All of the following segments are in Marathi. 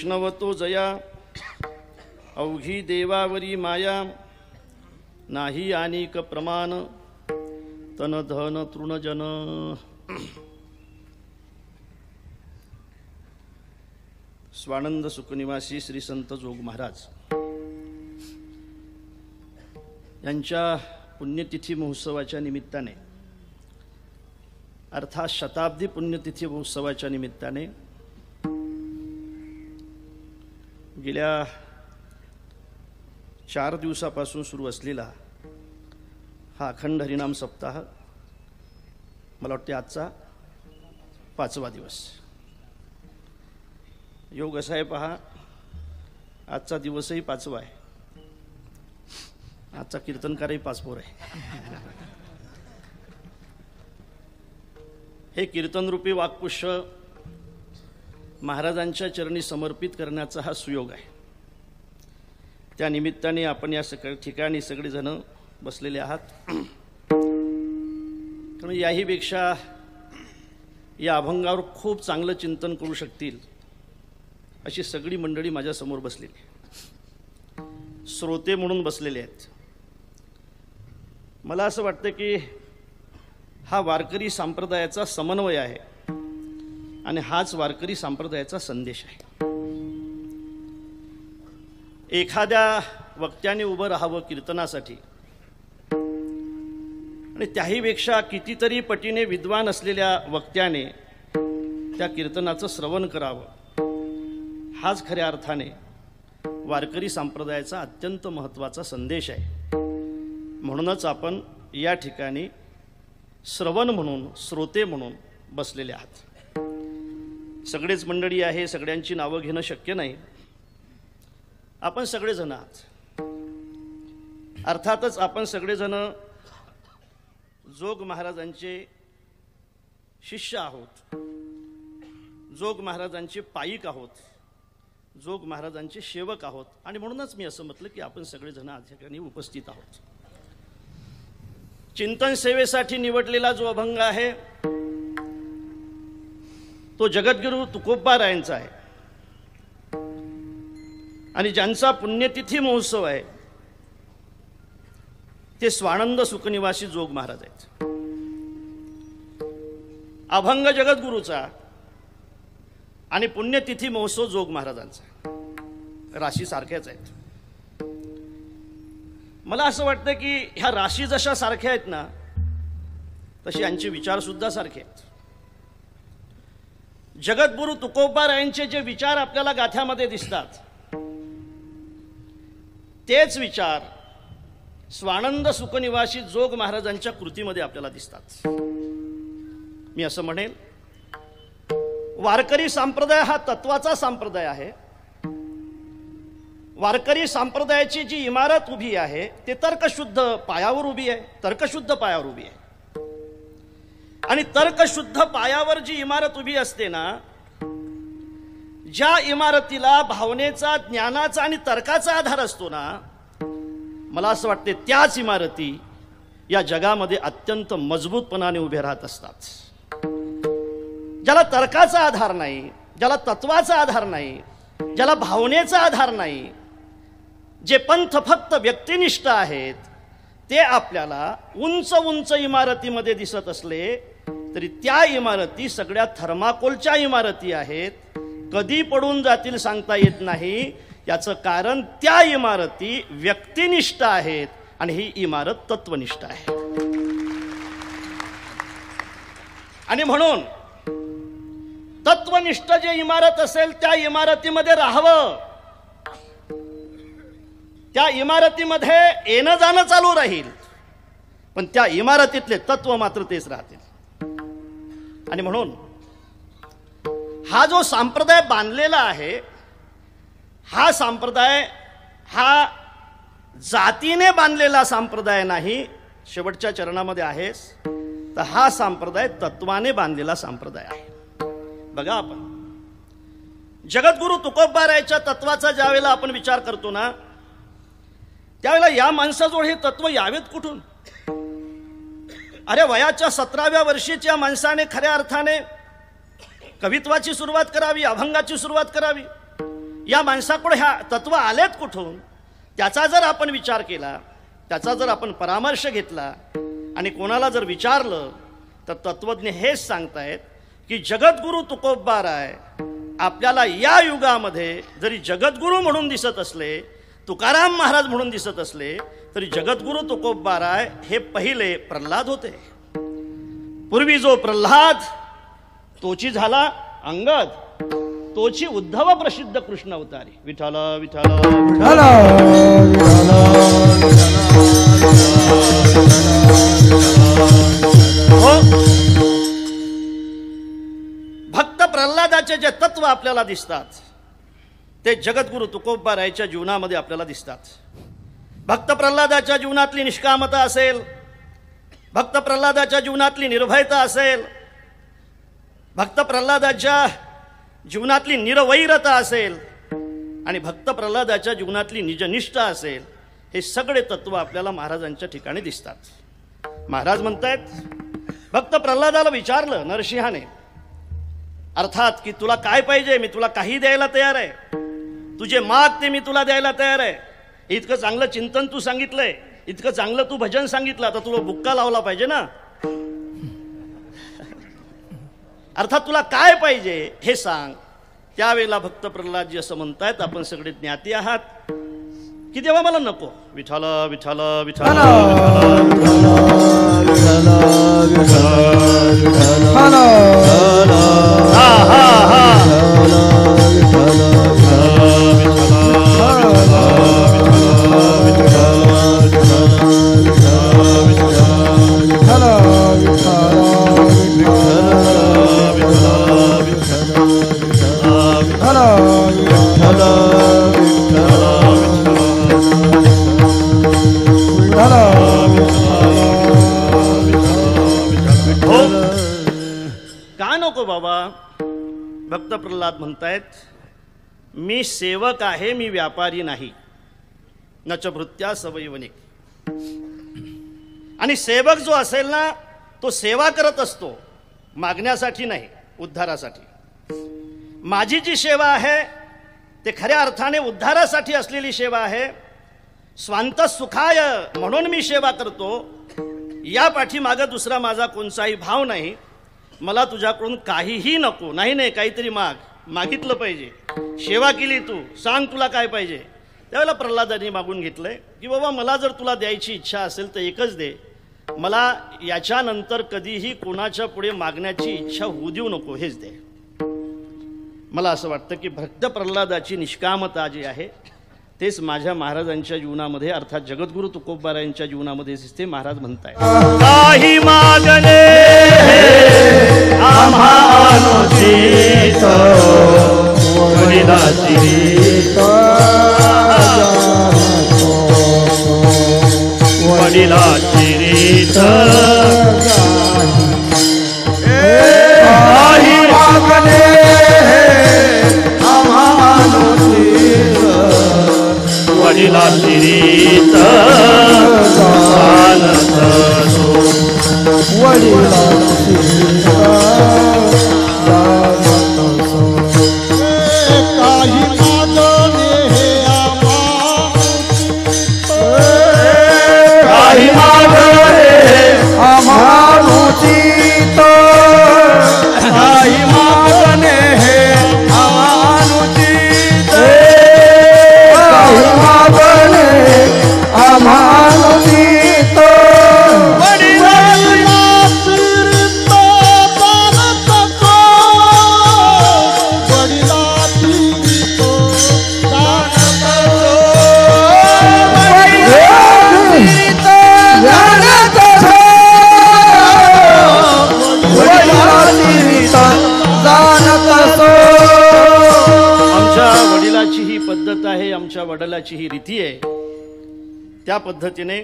वैष्णवतो जया अवघी देवावरी माया नाही अनेक प्रमाण तन धन तृणजन। स्वानंद सुखनिवासी श्री संत जोग महाराज यांच्या पुण्यतिथी महोत्सवाच्या निमित्ताने अर्थात शताब्दी पुण्यतिथी महोत्सवाच्या निमित्ताने गेल्या 4 दिवसापासून सुरू असलेला हा अखंड हरिनाम सप्ताह मला वाटते आजचा 5वा दिवस। योग असा आहे पहा, आजचा दिवसही 5वा आहे, आजचा कीर्तनकारही 5 पोर आहे। हे कीर्तनरूपी वाक्पुष्य महाराजांच्या चरणी समर्पित करण्याचा हा सुयोग आहे। त्या निमित्ताने आपण या ठिकाणी सगळेजण बसलेले आहात। कारण याहीपेक्षा या अभंगावर खूप चांगलं चिंतन करू शकतील अशी सगळी मंडळी माझ्यासमोर बसलेली, श्रोते म्हणून बसलेले आहेत। मला असं वाटतं की हा वारकरी संप्रदायाचा समन्वय आहे आणि हाच वारकरी संप्रदायाचा संदेश आहे। एखाद्या वक्त्याने उभं राहावं कीर्तनासाठी आणि त्याहीपेक्षा कितीतरी पटीने विद्वान असलेल्या वक्त्याने त्या कीर्तनाचं श्रवण करावं, हाच खऱ्या अर्थाने वारकरी संप्रदायाचा अत्यंत महत्त्वाचा संदेश आहे। म्हणूनच आपण या ठिकाणी श्रवण म्हणून, श्रोते म्हणून बसलेले आहात। सगळेच मंडळी आहे, सगळ्यांची नावं घेणं शक्य नाही, आपण सगळेजण आहात। अर्थातच आपण सगळेजण जोग महाराजांचे शिष्य आहोत, जोग महाराजांचे पाईक आहोत, जोग महाराजांचे सेवक आहोत आणि म्हणूनच मी असं म्हटलं की आपण सगळेजण आज ठिकाणी उपस्थित आहोत। चिंतन सेवेसाठी निवडलेला जो अभंग आहे तो जगद्गुरु तुकोबारायांचा आहे आणि ज्यांचा पुण्यतिथी महोत्सव आहे ते स्वानंद सुखनिवासी जोग महाराज आहेत। अभंग जगद्गुरूचा आणि पुण्यतिथी महोत्सव जोग महाराजांचा, राशी सारख्याच आहेत। मला असं वाटतं की ह्या राशी जशा सारख्या आहेत ना तशी यांचे विचार सुद्धा सारखे आहेत। जगद्गुरु तुकोबारायांचे जे विचार आपल्याला गाथ्यामध्ये दिसतात तेच विचार स्वानंद सुखनिवासी जोग महाराजांच्या कृतीमध्ये आपल्याला दिसतात। मी असं म्हणेन, वारकरी संप्रदाय हा तत्वाचा संप्रदाय आहे। वारकरी संप्रदायाची जी इमारत उभी आहे ते तर्कशुद्ध पायावर उभी आहे, तर्कशुद्ध पायावर उभी आहे। आणि तर्कशुद्ध पायावर जी इमारत उभी असते ना, ज्या इमारतीला भावनेचा, ज्ञानाचा आणि तर्काचा आधार असतो ना, मला असं वाटते त्याच इमारती या जगामध्ये अत्यंत मजबूतपणाने उभे राहत असतात। ज्याला तर्काचा आधार नाही, ज्याला तत्वाचा आधार नाही, ज्याला भावनेचा आधार नाही, जे पंथ फक्त व्यक्तिनिष्ठ आहेत, ते आपल्याला उंच उंच इमारतीमध्ये दिसत असले तरी त्या इमारती सगळ्या थर्माकोलच्या इमारती आहेत, कधी पडून जातील सांगता येत नाही। याचं कारण त्या इमारती व्यक्तिनिष्ठ आहेत आणि ही इमारत तत्वनिष्ठ आहे। आणि म्हणून तत्वनिष्ठ जे इमारत असेल त्या इमारतीमध्ये राहावं, त्या इमारतीमध्ये येणं जाणं चालू राहील, पण त्या इमारतीतले तत्व मात्र तेच राहतील। आणि म्हणून हा जो संप्रदाय बांधलेला आहे, हा संप्रदाय हा जातीने बांधलेला संप्रदाय नाही, शेवटच्या चरणामध्ये आहेस, तर हा संप्रदाय तत्वाने बांधलेला संप्रदाय आहे। बघा, आपण जगद्गुरु तुकोबारायांच्या तत्वाचा ज्यावेळेला आपण विचार करतो ना, त्यावेळेला या माणसाजवळ हे तत्व यावेत कुठून? अरे वयाच्या 17व्या वर्षीच्या माणसाने खऱ्या अर्थाने कवित्वाची सुरुवात करावी, अभंगाची सुरुवात करावी, या माणसाकडे ह्या तत्व आलेत कुठून, त्याचा जर आपण विचार केला, त्याचा जर आपण परामर्श घेतला आणि कोणाला जर विचारलं तर तत्वज्ञ हेच सांगतायत की जगद्गुरु तुकोबाराय आपल्याला या युगामध्ये जरी जगद्गुरु म्हणून दिसत असले, तुकाराम महाराज म्हणून दिसत असले, तरी जगद्गुरु तुकोबाराय हे पहिले प्रल्हाद होते. पूर्वी जो प्रल्हाद तोची झाला अंगद, तोची उद्धव प्रसिद्ध कृष्ण अवतारी. विठ्ठल विठ्ठल हो. भक्त प्रल्हादाचे जे तत्व आपल्याला दिसतात ते जगद्गुरु तुकोबारायच्या जीवनामध्ये आपल्याला दिसतात. भक्त प्रल्हादाच्या जीवनातली निष्कामता असेल, भक्त प्रल्हादाच्या जीवनातली निर्भयता असेल, भक्त प्रल्हादाच्या जीवनातली निरवैरता असेल आणि भक्त प्रल्हादाच्या जीवनातली निजनिष्ठा असेल, हे सगळे तत्व आपल्याला महाराजांच्या ठिकाणी दिसतात. महाराज म्हणतायत भक्त प्रल्हादाला विचारलं नरसिंहाने, अर्थात की तुला काय पाहिजे, मी तुला काही द्यायला तयार आहे, तुझे माग ते मी तुला द्यायला तयार आहे. इतकं चांगलं चिंतन तू सांगितलंय, इतकं चांगलं तू भजन सांगितलं, आता तुला बुक्का लावला पाहिजे ना. अर्थात तुला काय पाहिजे हे सांग. त्यावेळेला भक्त प्रल्हादजी असं म्हणतायत, आपण सगळे ज्ञाती आहात की देवा मला नको. विठ्ठल विठ्ठल विठ्ठल का नको बाबा. भक्त प्रल्हाद म्हणतायत मी सेवक आहे, मी व्यापारी नाही. नच भृत्या सवयवनिक. आणि सेवक जो असेल ना तो सेवा करत असतो, मागण्यासाठी नाही, उद्धारासाठी. माझी जी सेवा आहे ते खऱ्या अर्थाने उद्धारासाठी असलेली सेवा आहे. स्वांत सुखाय म्हणून मी सेवा करतो, या पाठीमागं दुसरा माझा कोणताही भाव नाही. मला तुझ्याकडून काहीही नको. नाही नाही, काहीतरी मागितलं पाहिजे. सेवा केली तू, सांग तुला काय पाहिजे. त्यावेळेला प्रल्हादांनी मागून घेतलंय की बाबा मला जर तुला द्यायची इच्छा असेल तर एकच दे, मला याच्यानंतर कधीही कोणाच्या पुढे मागण्याची इच्छा होऊ देऊ नको, हेच दे. मला असं वाटतं की भक्त प्रल्हादाची निष्कामता जी आहे तेच माझ्या महाराजांच्या जीवनामध्ये, अर्थात जगद्गुरु तुकोबारायांच्या जीवनामध्ये दिसते. महाराज म्हणताय काही मागणे आम्हा अनुचित, वडिलांची रीत, वडिलांची रीत, काही मागणे आम्हा अनुचित, वडिलांची रीत चालत असो, वडिलांची रीत चालत असो. काही मागणे काही मागणे आम्हानुचित, काही मागणे आम्हानुचित, काही मागणे आम्हानुचित, वडिलांची रीत चालत असो, वडिलांची रीत चालत असो, वडिलांची रीत चालत असो, वडिलांची रीत चालत असो. आमच्या वडिलाची ही पद्धत आहे, आमच्या वडिलाची ही रीती आहे. त्या पद्धतीने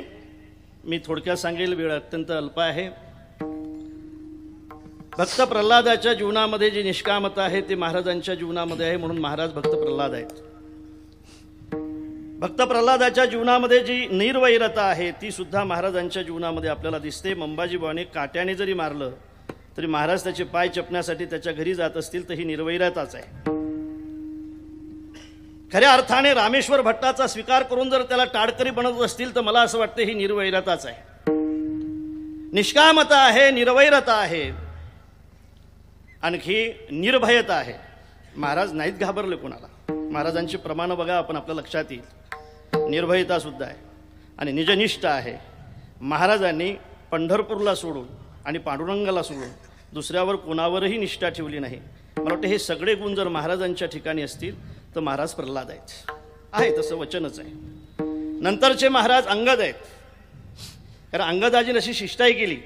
मी थोडक्यात सांगेल, वेळ अत्यंत अल्प आहे. भक्त प्रल्हादाच्या जीवनामध्ये जी निष्कामता आहे ते महाराजांच्या जीवनामध्ये आहे, म्हणून महाराज भक्त प्रल्हाद आहेत. भक्त प्रल्हादाच्या जीवनामध्ये जी निर्वैरता आहे ती सुद्धा महाराजांच्या जीवनामध्ये आपल्याला दिसते. मंबाजीबाने काट्याने जरी मारलं तरी महाराज त्याचे पाय चपण्यासाठी त्याच्या घरी जात असतील तर ही निर्वैरताच आहे. खऱ्या अर्थाने रामेश्वर भट्टाचा स्वीकार करून जर त्याला टाळकरी बनवत असतील तर मला असं वाटतं ही निर्वैरताच आहे, निष्कामता आहे, निर्वैरता आहे, आणखी निर्भयता आहे. महाराज नाहीत घाबरले कोणाला. महाराजांची प्रमाणं बघा आपण, आपल्या लक्षात येईल. निर्भयता सुद्धा आहे आणि निजनिष्ठा आहे. महाराजांनी पंढरपूरला सोडून आणि पांडुरंगाला सोडून दुसऱ्यावर कोणावरही निष्ठा ठेवली नाही. मला वाटतं हे सगळे गुण जर महाराजांच्या ठिकाणी असतील तर महाराज प्रल्हाद आहेत. आहे तसं वचनच आहे. नंतरचे महाराज अंगद आहेत. कारण अंगदाजीने अशी शिष्टाई केली.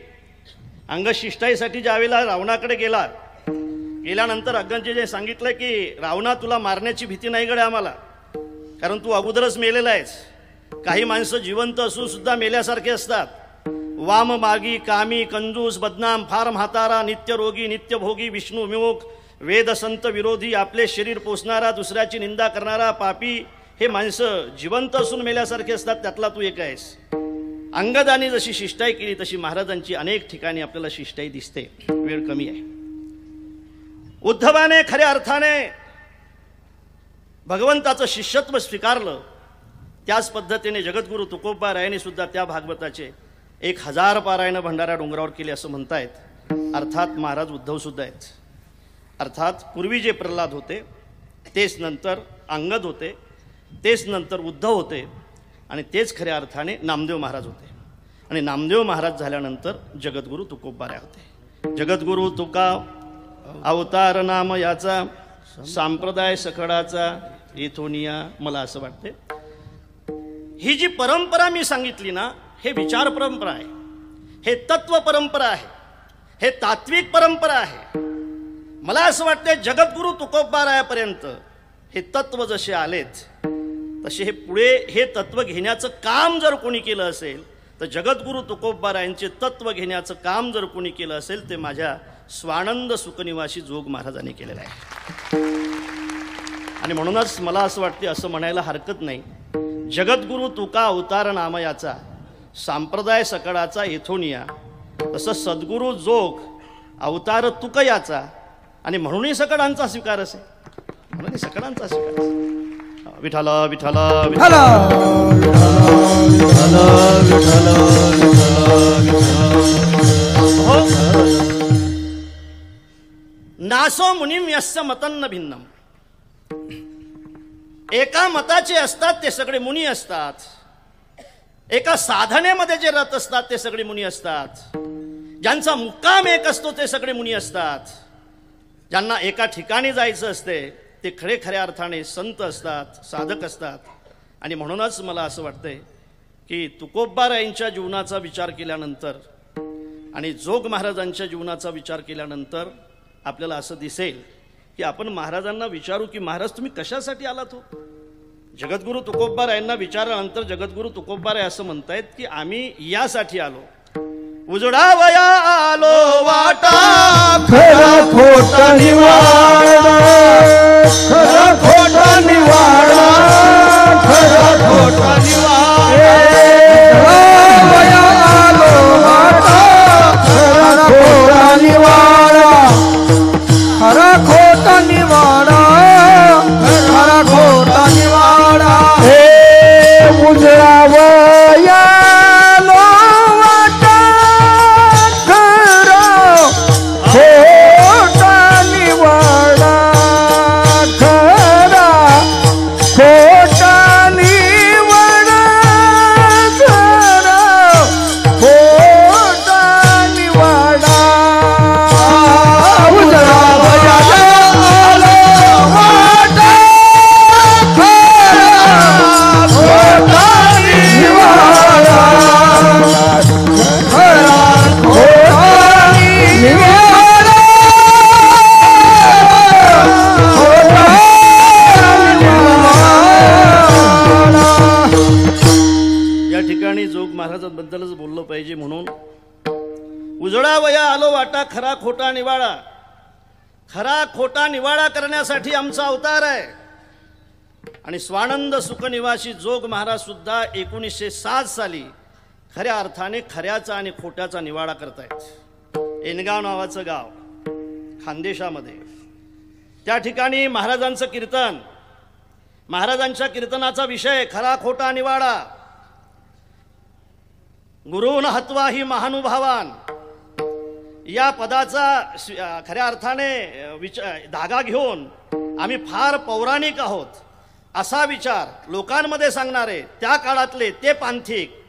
अंगद शिष्टाईसाठी ज्यावेळेला रावणाकडे गेल्यानंतर अंगदजीने सांगितलं की रावणा, तुला मारण्याची भीती नाही गड्या आम्हाला, कारण तू अगोदरच मेलेला आहेस. काही माणसं जिवंत असून सुद्धा मेल्यासारखे असतात. वाम मागी, कामी, कंजूस, बदनाम, फार म्हातारा, नित्यरोगी, नित्यभोगी, विष्णू विमुख, वेद संत विरोधी, आपले शरीर पोसणारा, दुसऱ्याची निंदा करणारा, पापी, हे माणसं जिवंत असून मेल्यासारखे असतात. त्यातला तू एक आहेस. अंगदाने जशी शिष्टाई केली तशी महाराजांची अनेक ठिकाणी आपल्याला शिष्टाई दिसते. वेळ कमी आहे. उद्धवाने खऱ्या अर्थाने भगवंताचं शिष्यत्व स्वीकारलं. त्याच पद्धतीने जगद्गुरु तुकोबा रायांनी सुद्धा त्या भागवताचे 1000 पारायण भंडारा डोंगरावर केले असं म्हणतायत. अर्थात महाराज उद्धव सुद्धा आहेत. अर्थात पूर्वी जे प्रल्हाद होते तेच नंतर अंगद होते, तेच नंतर उद्धव होते आणि तेच खऱ्या अर्थाने नामदेव महाराज होते. आणि नामदेव महाराज झाल्यानंतर जगद्गुरु तुकोबा राय होते. जगद्गुरु तुका अवतार नाम याचा, संप्रदाय सखडाचा येथोनिया. मला असं वाटते ही जी परंपरा मी सांगितली ना, हे विचार परंपरा आहे, हे तत्व परंपरा आहे, हे तात्विक परंपरा आहे. मला असं वाटते जगद्गुरु तुकोबा रायापर्यंत हे तत्व जसे आलेत तसे हे पुढे हे तत्व घेण्याचं काम जर कोणी केलं असेल तर जगद्गुरु तुकोबा रायांचे तत्व घेण्याचं काम जर कोणी केलं असेल ते माझ्या स्वानंद सुखनिवासी जोग महाराजांनी केलेलं आहे. आणि म्हणूनच मला असं वाटते, असं म्हणायला हरकत नाही, जगद्गुरु तुका अवतार नामयाचा, संप्रदाय सकडाचा येथोनिया, तसं सद्गुरु जोग अवतार तुकयाचा. आणि म्हणूनही सकडांचा स्वीकार असे, म्हणून सकडांचा स्वीकार असे. विठ्ठल विठ्ठल विठ्ठल नासो मुनिम यस्य मतन्न भिन्नम. एका मताचे असतात ते सगळे मुनी असतात. एका साधनेमध्ये जे रत असतात ते सगळे मुनी असतात. ज्यांचा मुक्काम एक असतो ते सगळे मुनी असतात. ज्यांना एका ठिकाणी जायचं असते ते खऱ्या अर्थाने संत असतात, साधक असतात. आणि म्हणूनच मला असं वाटतंय की तुकोबा रायांच्या जीवनाचा विचार केल्यानंतर आणि जोग महाराजांच्या जीवनाचा विचार केल्यानंतर आपल्याला असं दिसेल की आपण महाराजांना विचारू की महाराज तुम्ही कशासाठी आलात हो. जगद्गुरु तुकोबा रायांना विचारल्यानंतर जगद्गुरु तुकोबा राय असं म्हणतायत की आम्ही यासाठी आलो, उजडावया आलो वाटा, खरा खोटा निवाडा, खरा खोटा निवाडा, खरा खोटा निवाडा. उजडावया आलो वाटा, खरा खोटा निवाडा, खरा खोटा निवाडा, खरा खोटा निवाडा. हे उजडावया बद्दलच बोललो पाहिजे. म्हणून उजडावया आलो वाटा, खरा खोटा निवाडा. खरा खोटा निवाडा करण्यासाठी आमचा अवतार आहे. आणि स्वानंद सुखनिवासी जोग महाराज सुद्धा 1907 साली खऱ्या अर्थाने खऱ्याचा आणि खोट्याचा निवाडा करतायत. एनगाव नावाचं गाव खानदेशामध्ये, त्या ठिकाणी महाराजांचं कीर्तन महाराजांच्या कीर्तनाचा विषय खरा खोटा निवाडा. गुरुन हत्वा ही महानुभावान या पदाचा खऱ्या अर्थाने धागा घेऊन आम्ही फार पौराणिक आहोत असा विचार लोकांमध्ये सांगणारे त्या काळातले ते पांथिक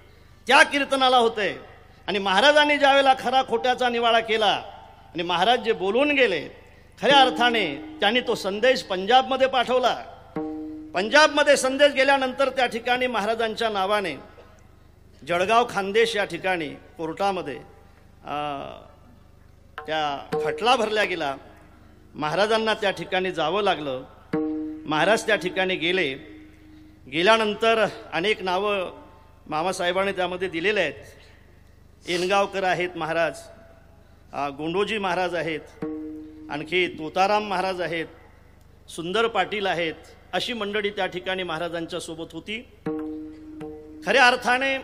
त्या कीर्तनाला होते. आणि महाराजांनी ज्यावेळेला खरा खोट्याचा निवाडा केला आणि महाराज जे बोलून गेले खऱ्या अर्थाने त्यांनी तो संदेश पंजाबमध्ये पाठवला. पंजाबमध्ये संदेश गेल्यानंतर त्या ठिकाणी महाराजांच्या नावाने जळगाव खानदेश या ठिकाणी कोर्टामध्ये त्या खटला भरला गेला. महाराजांना त्या ठिकाणी जावं लागलं. महाराज त्या ठिकाणी गेल्यानंतर अनेक नावं मामासाहेबांनी त्यामध्ये दिलेले आहेत. एनगावकर आहेत महाराज, गोंडोजी महाराज आहेत, आणखी तोताराम महाराज आहेत, सुंदर पाटील आहेत, अशी मंडळी त्या ठिकाणी महाराजांच्या सोबत होती. खऱ्या अर्थाने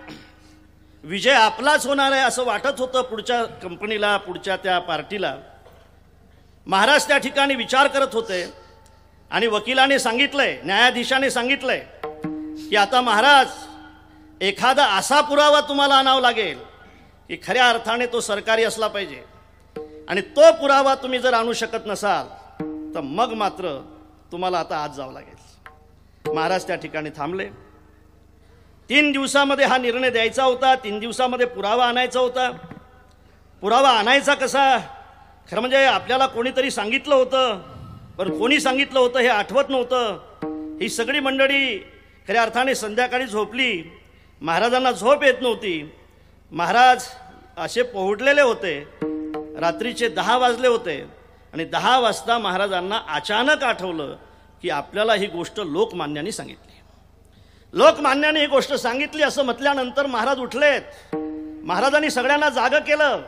विजय आपलाच होणार आहे असं वाटत होतं पुढच्या कंपनीला, पुढच्या त्या पार्टीला. महाराज त्या ठिकाणी विचार करत होते आणि वकिलाने सांगितलंय, न्यायाधीशाने सांगितलंय की आता महाराज एखादा असा पुरावा तुम्हाला आणावा लागेल की खऱ्या अर्थाने तो सरकारी असला पाहिजे आणि तो पुरावा तुम्ही जर आणू शकत नसाल तर मग मात्र तुम्हाला आता आज जावं लागेल. महाराज त्या ठिकाणी थांबले. 3 दिवसामध्ये हा निर्णय द्यायचा होता. 3 दिवसामध्ये पुरावा आणायचा होता. पुरावा आणायचा कसा? खरं म्हणजे आपल्याला कोणीतरी सांगितलं होतं, पण कोणी सांगितलं होतं हे आठवत नव्हतं. ही सगळी मंडळी खऱ्या अर्थाने संध्याकाळी झोपली. महाराजांना झोप येत नव्हती. महाराज असे पोहडलेले होते. रात्रीचे 10 वाजले होते आणि 10 वाजता महाराजांना अचानक आठवलं की आपल्याला ही गोष्ट लोकमान्यांनी सांगितली. लोकमान्याने ही गोष्ट सांगितली असं म्हटल्यानंतर महाराज उठलेत. महाराजांनी सगळ्यांना जागं केलं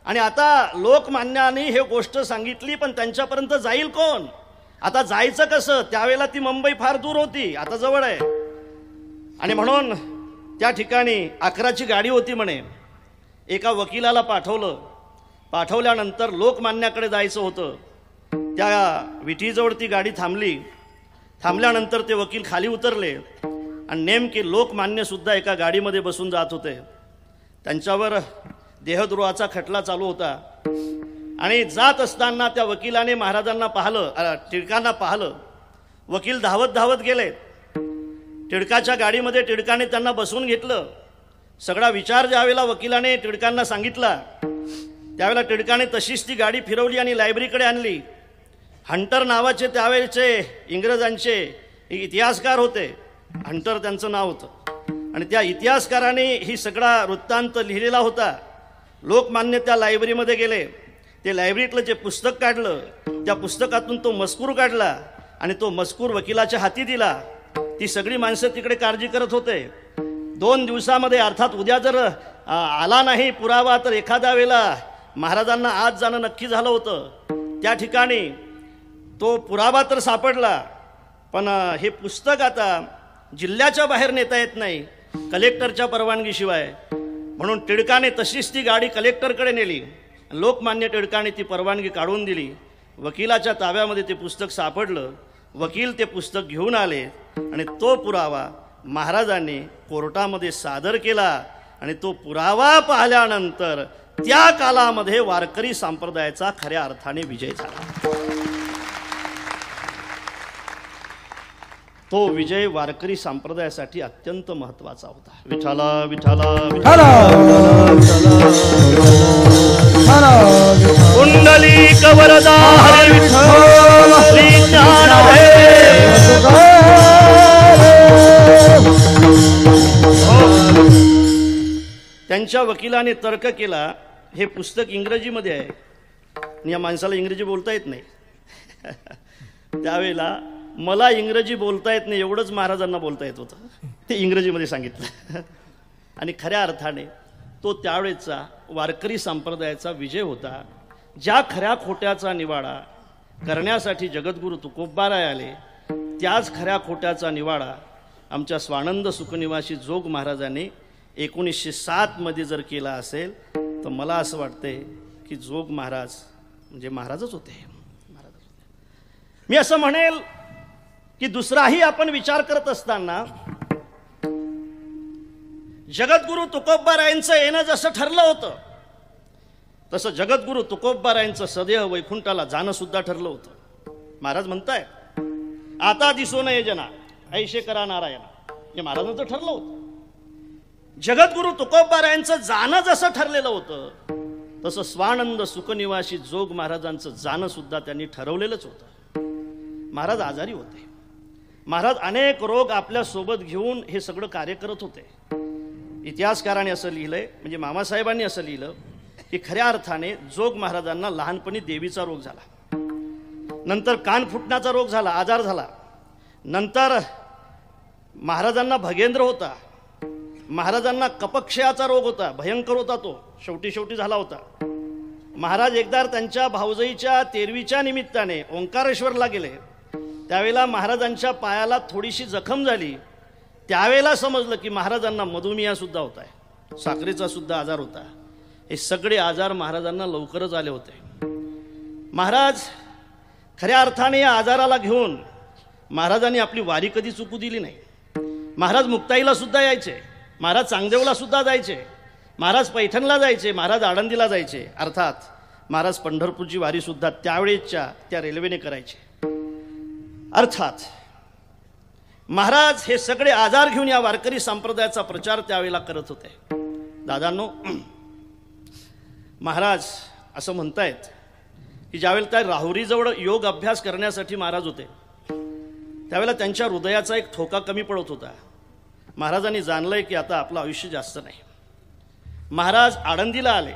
आणि आता लोकमान्याने हे गोष्ट सांगितली, पण त्यांच्यापर्यंत जाईल कोण? आता जायचं कसं? त्यावेळेला ती मुंबई फार दूर होती, आता जवळ आहे. आणि म्हणून त्या ठिकाणी 11ची गाडी होती म्हणे. एका वकिलाला पाठवल्यानंतर लोकमान्याकडे जायचं होतं. त्या विटीजवळ ती गाडी थांबली. थांबल्यानंतर ते वकील खाली उतरले आणि नेमके लोकमान्य सुद्धा एका गाडीमध्ये बसून जात होते. त्यांच्यावर देहद्रोहाचा खटला चालू होता आणि जात असताना त्या वकिलाने महाराजांना पाहिलं, टिळकांना पाहिलं. वकील धावत धावत गेले. टिळकाच्या गाडीमध्ये टिळकाने त्यांना बसवून घेतलं. सगळा विचार ज्यावेळेला वकिलाने टिळकांना सांगितला त्यावेळेला टिळकाने तशीच ती गाडी फिरवली आणि लायब्ररीकडे आणली. हंटर नावाचे त्यावेळेचे इंग्रजांचे इतिहासकार होते. हंटर त्यांचं नाव होतं आणि त्या इतिहासकाराने ही सगळा वृत्तांत लिहिलेला होता. लोकमान्य त्या लायब्ररीमध्ये गेले. ते लायब्ररीतलं जे पुस्तक काढलं, त्या पुस्तकातून तो मजकूर काढला आणि तो मजकूर वकिलाच्या हाती दिला. ती सगळी माणसं तिकडे काळजी करत होते. 2 दिवसामध्ये, अर्थात उद्या जर आला नाही पुरावा तर एखाद्या वेळेला महाराजांना आज जाणं नक्की झालं होतं. त्या ठिकाणी तो पुरावा तर सापडला, पण हे पुस्तक आता जिल्ह्याच्या बाहेर नेता येत नाही कलेक्टरच्या परवानगीशिवाय. म्हणून टिळकाने तशीच ती गाडी कलेक्टरकडे नेली. लोकमान्य टिळकाने ती परवानगी काढून दिली. वकिलाच्या ताब्यामध्ये ते पुस्तक सापडलं. वकील ते पुस्तक घेऊन आले आणि तो पुरावा महाराजांनी कोर्टामध्ये सादर केला आणि तो पुरावा पाहिल्यानंतर त्या कालामध्ये वारकरी संप्रदायाचा खऱ्या अर्थाने विजय झाला. तो विजय वारकरी संप्रदायासाठी अत्यंत महत्त्वाचा होता. विठाला विठाला कुंडली कवरदा हरी विठ्ठल श्री ज्ञानदेव. त्यांच्या वकिलाने तर्क केला, हे पुस्तक इंग्रजीमध्ये आहे आणि या माणसाला इंग्रजी बोलता येत नाही. त्यावेळेला मला इंग्रजी बोलता येत नाही एवढंच महाराजांना बोलता येत होतं. ते इंग्रजीमध्ये सांगितलं आणि खऱ्या अर्थाने तो त्यावेळेचा वारकरी संप्रदायाचा विजय होता. ज्या खऱ्या खोट्याचा निवाडा करण्यासाठी जगद्गुरू तुकोबाराय आले, त्याच खऱ्या खोट्याचा निवाडा आमच्या स्वानंद सुखनिवासी जोग महाराजांनी 1907 मध्ये जर केला असेल तर मला असं वाटते की जोग महाराज म्हणजे महाराजच होते. मी असं म्हणेल की दुसराही आपण विचार करत असताना जगद्गुरु तुकोबारायांचं येणं जसं ठरलं होतं तसं जगद्गुरु तुकोबारायांचं सदैव वैकुंठाला जाणं सुद्धा ठरलं होतं. महाराज म्हणताय आता दिसो नये जना ऐशे करा नारायणा, हे महाराजांचं ठरलं होतं. जगद्गुरु तुकोबारायांचं जाणं जसं ठरलेलं होतं तसं स्वानंद सुखनिवासी जोग महाराजांचं जाणं सुद्धा त्यांनी ठरवलेलंच होतं. महाराज आजारी होते. महाराज अनेक रोग आपल्या सोबत घेऊन हे सगळं कार्य करत होते. इतिहासकारांनी असं लिहिलंय, म्हणजे मामासाहेबांनी असं लिहिलं की खऱ्या अर्थाने जोग महाराजांना लहानपणी देवीचा रोग झाला, नंतर कान फुटण्याचा रोग झाला, आजार झाला, नंतर महाराजांना भगेंद्र होता, महाराजांना कपक्षयाचा रोग होता, भयंकर होता, तो शेवटी झाला होता. महाराज एकदा त्यांच्या भाऊजाईच्या तेरवीच्या निमित्ताने ओंकारेश्वरला गेले. त्यावेळेला महाराजांच्या पायाला थोडीशी जखम झाली. त्यावेळेला समजलं की महाराजांना मधुमेह सुद्धा होता आहे, साखरेचा सुद्धा आजार होता. हे सगळे आजार महाराजांना लवकरच आले होते. महाराज खऱ्या अर्थाने या आजाराला घेऊन महाराजांनी आपली वारी कधी चुकू दिली नाही. महाराज मुक्ताईला सुद्धा यायचे, महाराज चांगदेवला सुद्धा जायचे, महाराज पैठणला जायचे, महाराज आळंदीला जायचे. अर्थात महाराज पंढरपूरची वारी सुद्धा त्यावेळेच्या त्या रेल्वेने करायचे. अर्थात महाराज हे सगळे आजार घेऊन या वारकरी संप्रदायाचा प्रचार त्यावेळेला करत होते. दादांनो, महाराज असं म्हणतायत की ज्यावेळेला त्या राहुरीजवळ योग अभ्यास करण्यासाठी महाराज होते त्यावेळेला त्यांच्या हृदयाचा एक ठोका कमी पडत होता. महाराजांनी जाणलंय की आता आपलं आयुष्य जास्त नाही. महाराज आळंदीला आले.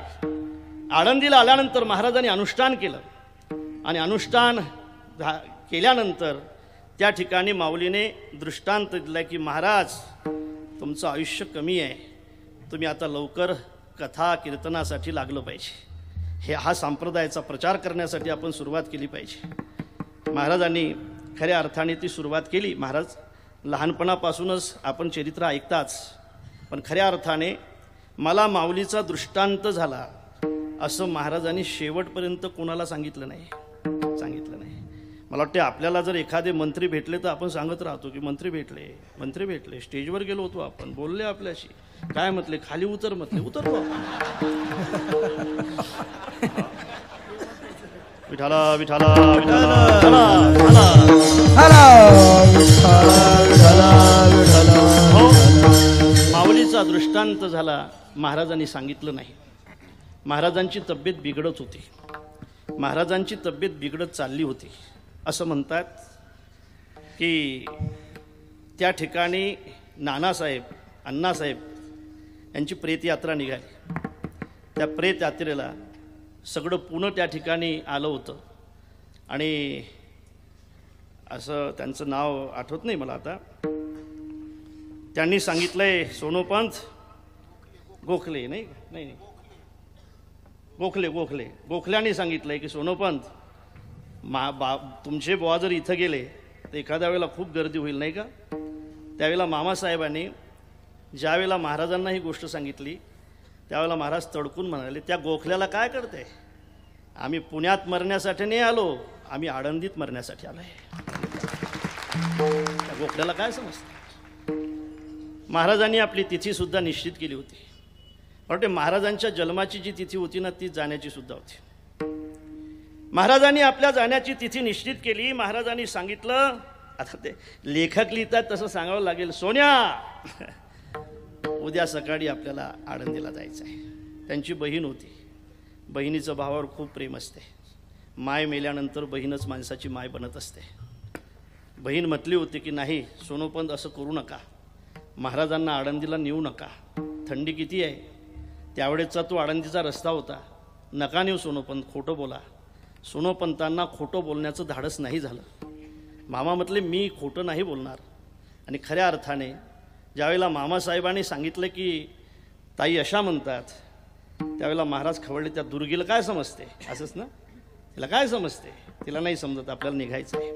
आळंदीला आल्यानंतर महाराजांनी अनुष्ठान केलं आणि अनुष्ठान केल्यानंतर त्या ठिकाणी माऊलीने दृष्टांत दिला की महाराज तुमचं आयुष्य कमी आहे, तुम्ही आता लवकर कथा कीर्तनासाठी लागलं पाहिजे. हा संप्रदायाचा प्रचार करण्यासाठी आपण सुरुवात केली पाहिजे. महाराजांनी खऱ्या अर्थाने ती सुरुवात केली. महाराज लहानपणापासूनच आपण चरित्र ऐकताच, पण खऱ्या अर्थाने मला माऊलीचा दृष्टांत झाला असं महाराजांनी शेवटपर्यंत कोणाला सांगितलं नाही. मला वाटते आपल्याला जर एखादे मंत्री भेटले तर आपण सांगत राहतो की मंत्री भेटले, स्टेजवर गेलो होतो, आपण बोलले आपल्याशी, काय म्हटले, खाली उतर म्हटले, उतरतो. विठाला विठाला विठाला हो, माऊलीचा दृष्टांत झाला. महाराजांनी सांगितलं नाही. महाराजांची तब्येत बिघडत होती, महाराजांची तब्येत बिघडत चालली होती. असं म्हणतात की त्या ठिकाणी नानासाहेब, अण्णासाहेब यांची प्रेतयात्रा निघाली. त्या प्रेतयात्रेला सगळं पुणं त्या ठिकाणी आलं होतं आणि असं त्यांचं नाव आठवत नाही मला आता. त्यांनी सांगितलंय सोनोपंत गोखले, नाही गोखल्याने सांगितलंय की सोनोपंत तुमचे बुवा जर इथं गेले तर एखाद्या वेळेला खूप गर्दी होईल, नाही का. त्यावेळेला मामासाहेबांनी ज्यावेळेला महाराजांना ही गोष्ट सांगितली त्यावेळेला महाराज तडकून म्हणाले, त्या गोखल्याला काय करते, आम्ही पुण्यात मरण्यासाठी नाही आलो, आम्ही आळंदीत मरण्यासाठी आलोय. त्या गोखल्याला काय समजतं. महाराजांनी आपली तिथीसुद्धा निश्चित केली होती. वाटते महाराजांच्या जन्माची जी तिथी होती ना ती जाण्याची सुद्धा होती. महाराजांनी आपल्या जाण्याची तिथी निश्चित केली. महाराजांनी सांगितलं, आता ते लेखक लिहितात तसं सांगावं लागेल, सोन्या उद्या सकाळी आपल्याला आळंदीला जायचं आहे. त्यांची बहीण होती. बहिणीचं भावावर खूप प्रेम असते. माय मेल्यानंतर बहीणच माणसाची माय बनत असते. बहीण म्हटली होती की नाही सोनोपंत असं करू नका, महाराजांना आळंदीला नेऊ नका, थंडी किती आहे, त्यावेळेचा तो आळंदीचा रस्ता होता, नका नेऊ सोनोपंत, खोटं बोला. सोनोपंतांना खोटं बोलण्याचं धाडस नाही झालं. मामा म्हटले मी खोटं नाही बोलणार. आणि खऱ्या अर्थाने ज्यावेळेला मामासाहेबांनी सांगितलं की ताई अशा म्हणतात त्यावेळेला महाराज खवळले, त्या दुर्गीला काय समजते, असंच ना, तिला काय समजते, तिला नाही समजत, आपल्याला निघायचं आहे.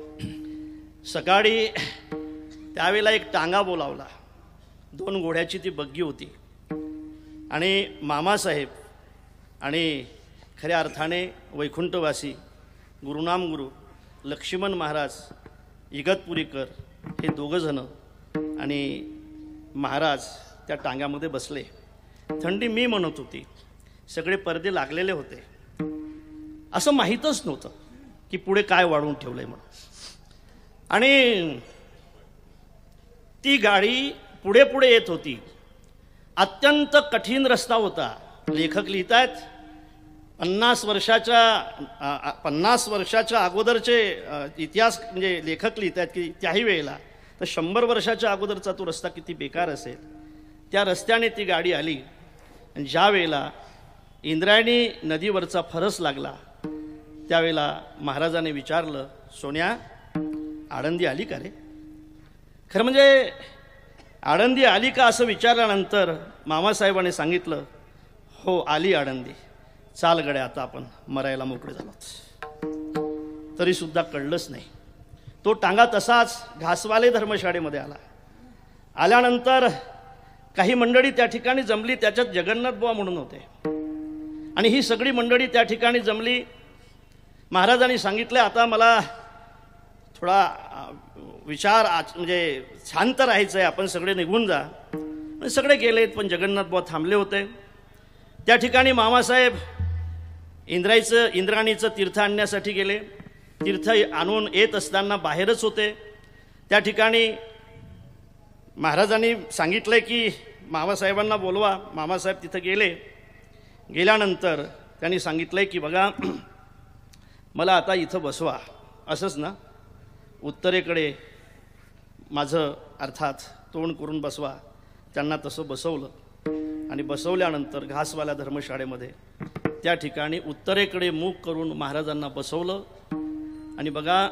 सकाळी त्यावेळेला एक टांगा बोलावला. 2 घोड्याची ती बग्गी होती आणि मामासाहेब आणि खऱ्या अर्थाने वैकुंठवासी गुरुनाम गुरु लक्ष्मण महाराज इगतपुरीकर हे दोघं जण आणि महाराज त्या टांग्यामध्ये बसले. थंडी मी म्हणत होती, सगळे पडदे लागलेले होते. असं माहीतच नव्हतं की पुढे काय वाढवून ठेवलंय म्हणून. आणि ती गाडी पुढे पुढे येत होती. अत्यंत कठीण रस्ता होता. लेखक लिहितायत 50 वर्षाच्या अगोदरचे इतिहास म्हणजे लेखक लिहित आहेत की त्याही वेळेला तर 100 वर्षाच्या अगोदरचा तो रस्ता किती बेकार असेल. त्या रस्त्याने ती गाडी आली आणि ज्या वेळेला इंद्रायणी नदीवरचा फरस लागला त्यावेळेला महाराजाने विचारलं, सोन्या आळंदी आली का रे? खरं म्हणजे आळंदी आली का असं विचारल्यानंतर मामासाहेबांनी सांगितलं, हो आली आळंदी, चाल गड्या आता आपण मरायला मोकळे झालो. तरी सुद्धा कळलंच नाही. तो टांगा तसाच घासवाले धर्मशाळेमध्ये आला. आल्यानंतर काही मंडळी त्या ठिकाणी जमली, त्याच्यात जगन्नाथ बुवा म्हणून होते. आणि ही सगळी मंडळी त्या ठिकाणी जमली. महाराजांनी सांगितलं, आता मला थोडा विचार म्हणजे शांत राहायचं आहे, आपण सगळे निघून जा. सगळे गेलेत, पण जगन्नाथ बुवा थांबले होते. त्या ठिकाणी मामासाहेब इंद्राणीचं तीर्थ आणण्यासाठी गेले. तीर्थ आणून येत असताना बाहेरच होते. त्या ठिकाणी महाराजांनी सांगितलं की मामासाहेबांना बोलवा. मामासाहेब तिथं गेले. गेल्यानंतर त्यांनी सांगितलं की बघा मला आता इथं बसवा, असंच ना, उत्तरेकडे माझं अर्थात तोंड करून बसवा. त्यांना तसं बसवलं आणि बसवल्यानंतर घासवाल्या धर्मशाळेमध्ये त्या ठिकाणी उत्तरेकडे मुख करून महाराजांना बसवलं. आणि बघा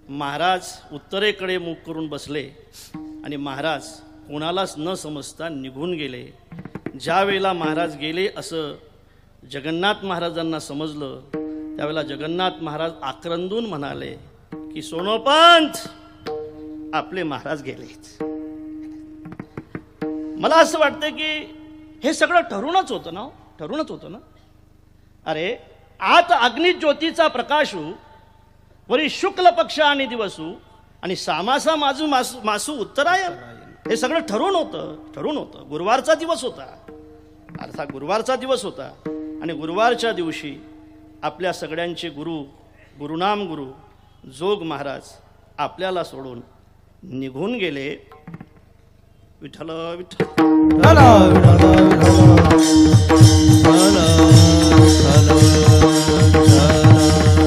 महाराज उत्तरेकडे मुख करून बसले आणि महाराज कोणालाच न समजता निघून गेले. ज्या वेळेला महाराज गेले असं जगन्नाथ महाराजांना समजलं त्यावेळेला जगन्नाथ महाराज आक्रंदून म्हणाले की सोनोपंत आपले महाराज गेलेत. मला असं वाटतं की हे सगळं ठरूनच होतं ना, ठरूनच होतं ना. अरे आत अग्निज्योतीचा प्रकाशू वरी शुक्ल पक्ष आणि दिवसू आणि सामासा मासू उत्तरायण, हे सगळं ठरून होतं. गुरुवारचा दिवस होता, अर्थात गुरुवारचा दिवस होता. आणि गुरुवारच्या दिवशी आपल्या सगळ्यांचे गुरुनाम गुरु जोग महाराज आपल्याला सोडून निघून गेले. विठ्ठल विठ्ठल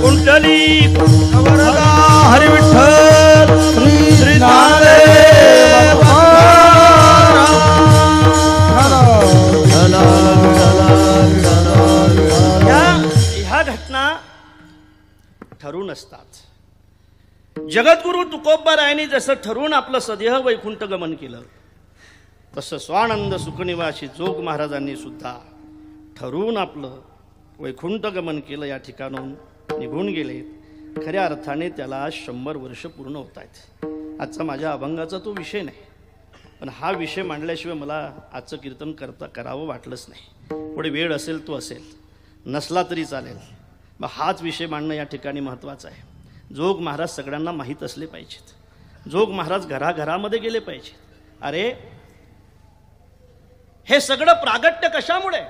कुंडली हरी विठ्ठल श्री ज्ञानदेव ह्या घटना ठरून असतात. जगद्गुरु तुकोबारायांनी जसं ठरून आपलं सदेह वैकुंठ गमन केलं तसं स्वानंद सुखनिवासी जोग महाराजांनी सुद्धा ठरवून आपलं वैकुंठ गमन केलं. या ठिकाणून निघून गेले. खऱ्या अर्थाने त्याला 100 वर्ष पूर्ण होत आहेत. आजचा माझ्या अभंगाचा तो विषय नाही, पण हा विषय मांडल्याशिवाय मला आजचं कीर्तन करावं वाटलंच नाही. पुढे वेळ असेल तो असेल, नसला तरी चालेल. मग हाच विषय मांडणं या ठिकाणी महत्त्वाचं आहे. जोग महाराज सगळ्यांना माहीत असले पाहिजेत. जोग महाराज घराघरामध्ये गेले पाहिजेत. अरे हे सगळं प्रागट्य कशामुळे?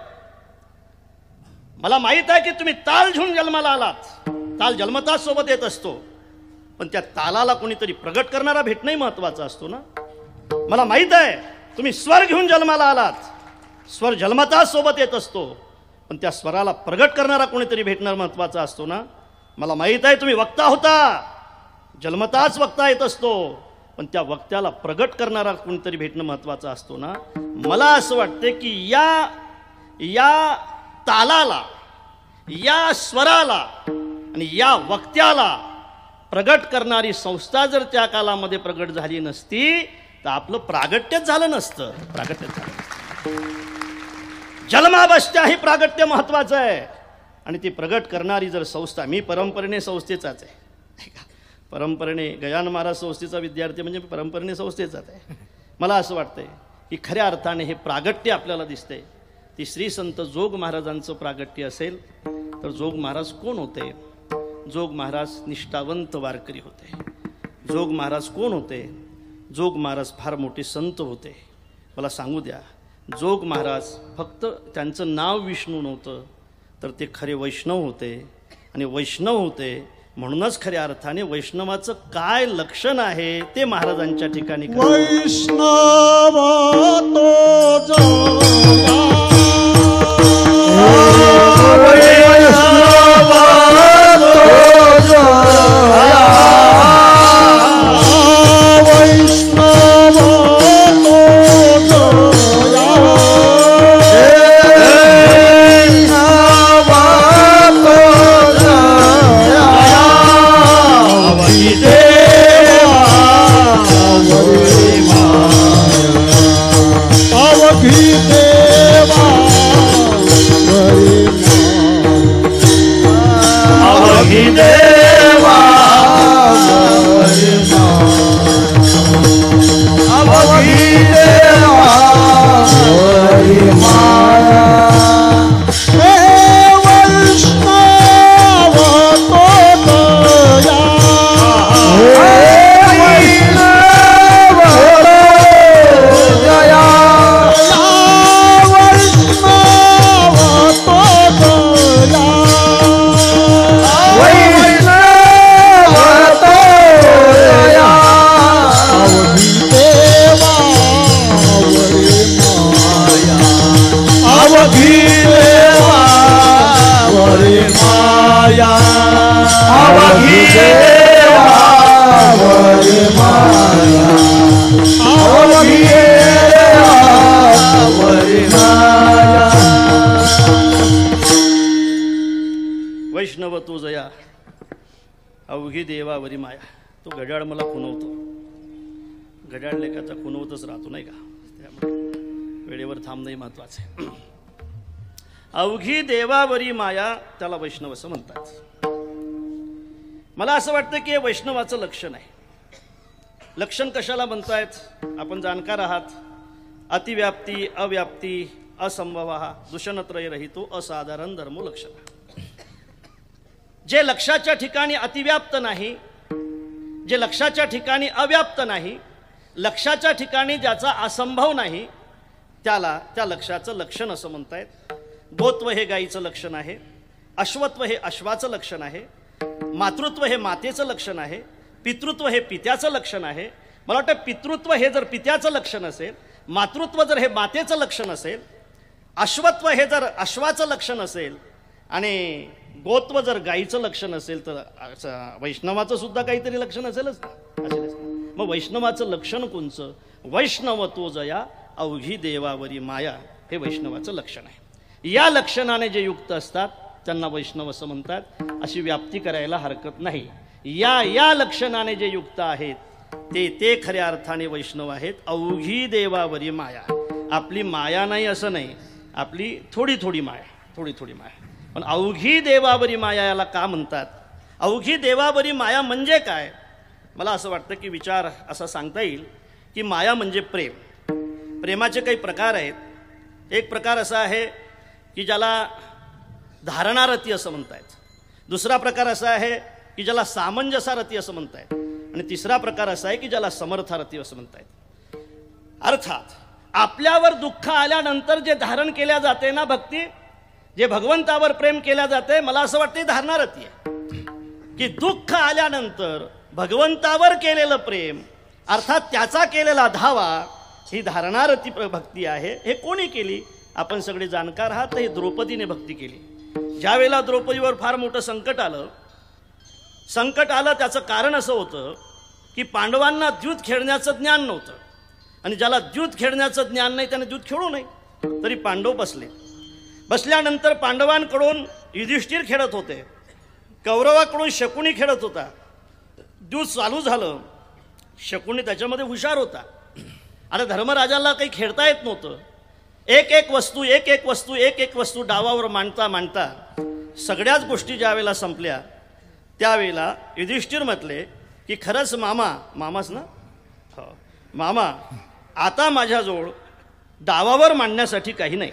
मला माहित आहे की तुम्ही ताल घेऊन जन्माला आलात. ताल जन्मताच सोबत येत असतो, पण त्या तालाला कोणीतरी प्रगट करणारा भेटणंही महत्वाचा असतो ना. मला माहित आहे तुम्ही स्वर घेऊन जन्माला आलात. स्वर जन्मताच सोबत येत असतो, पण त्या स्वराला प्रगट करणारा कोणीतरी भेटणं महत्वाचा असतो ना. मला माहित आहे तुम्ही वक्ता होता. जन्मताच वक्ता येत असतो, पण त्या वक्त्याला प्रगट करणारा कोणीतरी भेटणं महत्वाचं असतो ना. मला असं वाटतं की या तालाला, या स्वराला आणि या वक्त्याला प्रगट करणारी संस्था जर त्या कालामध्ये प्रगट झाली नसती तर आपलं प्रागट्यच झालं नसतं. प्रागट्यच झालं. जन्मावस्था ही प्रागट्य महत्वाचं आहे. आणि ती प्रगट करणारी जर संस्था, मी परंपरेने संस्थेचाच आहे, परंपरेने गजानन महाराज संस्थेचा विद्यार्थी म्हणजे परंपरेने संस्थेचाच आहे. मला असं वाटतंय की खऱ्या अर्थाने हे प्रागट्य आपल्याला दिसते. ती श्री संत जोग महाराजांचं प्रागट्य असेल तर जोग महाराज कोण होते? जोग महाराज निष्ठावंत वारकरी होते. जोग महाराज कोण होते? जोग महाराज फार मोठे संत होते. मला सांगू द्या, जोग महाराज फक्त त्यांचं नाव विष्णू नव्हतं, तर ते खरे वैष्णव होते. आणि वैष्णव होते म्हणूनच खऱ्या अर्थाने वैष्णवाचं काय लक्षण आहे ते महाराजांच्या ठिकाणी वैष्णव तो वैष्णव तो जया अवघी देवावरी माया. तो घड्याळ मला खुणवतो. घड्याळ लेखाचा खुणवतच राहतो नाही का, त्यामुळे वेळेवर थांबणंही महत्वाचं आहे. अवघी देवावरी माया त्याला वैष्णव असं म्हणतात. मला असं वाटतं की हे वैष्णवाचं लक्षण आहे. लक्षण कशाला म्हणतायत आपण जाणकार आहात. अतिव्याप्ती, अव्याप्ती, असंभव, दूषणत्रय रहितो, असाधारण धर्म लक्षण. जे लक्षाच्या ठिकाणी अतिव्याप्त नाही, जे लक्षाच्या ठिकाणी अव्याप्त नाही, लक्षाच्या ठिकाणी ज्याचा असंभव नाही, त्याला त्या लक्षाचं लक्षण असं म्हणतायत. गोत्व हे गाईचं लक्षण आहे, अश्वत्व हे अश्वाचं लक्षण आहे, मातृत्व हे मातेचं लक्षण आहे, पितृत्व हे पित्याचं लक्षण आहे. मला वाटतं पितृत्व हे जर पित्याचं लक्षण असेल, मातृत्व जर हे मातेचं लक्षण असेल, अश्वत्व हे जर अश्वाचं लक्षण असेल आणि गोत्व जर गाईचं लक्षण असेल, तर वैष्णवाचं सुद्धा काहीतरी लक्षण असेलच ना. मग वैष्णवाचं लक्षण कोणचं? वैष्णव तो जया अवघी देवावरी माया हे वैष्णवाचं लक्षण आहे. या लक्षणाने जे युक्त असतात त्यांना वैष्णव असं म्हणतात. अशी व्याप्ती करायला हरकत नाही. या लक्षणाने जे युक्त आहेत ते खऱ्या अर्थाने वैष्णव आहेत. अवघी देवावरी माया, आपली माया नाही असं नाही, आपली थोडी थोडी माया. पण अवघी देवावरी माया याला का म्हणतात? अवघी देवावरी माया म्हणजे काय? मला असं वाटतं की विचार असा सांगता येईल की माया म्हणजे प्रेम. प्रेमाचे काही प्रकार आहेत. एक प्रकार असा आहे की ज्याला धारणारती असं म्हणतायत. दुसरा प्रकार असा आहे की ज्याला सामंजसारती असं म्हणतायत. आणि तिसरा प्रकार असा आहे की ज्याला समर्थारती असं म्हणतायत. अर्थात आपल्यावर दुःख आल्यानंतर जे धारण केल्या जाते ना भक्ती, जे भगवंतावर प्रेम केल्या जाते, मला असं वाटतं धारणारती आहे. की दुःख आल्यानंतर भगवंतावर केलेलं प्रेम अर्थात त्याचा केलेला धावा ही धारणारती भक्ती आहे. हे कोणी केली? आपण सगळे जाणकार आहात. हे द्रौपदीने भक्ती केली. ज्या वेळेला द्रौपदीवर फार मोठं संकट आलं त्याचं कारण असं होतं की पांडवांना द्यूत खेळण्याचं ज्ञान नव्हतं. आणि ज्याला द्यूत खेळण्याचं ज्ञान नाही त्याने द्यूत खेळू नये. तरी पांडव बसल्यानंतर पांडवांकडून युधिष्ठिर खेळत होते, कौरवाकडून शकुनी खेळत होता. द्यूत चालू झालं. शकुनी त्याच्यामध्ये हुशार होता. आता धर्मराजाला काही खेळता येत नव्हतं. एक एक वस्तू डावावर मांडता सगळ्याच गोष्टी ज्या वेळेला संपल्या त्यावेळेला युधिष्ठिर म्हटले की खरंच मामाच ना, हो मामा, आता माझ्याजवळ डावावर मांडण्यासाठी काही नाही.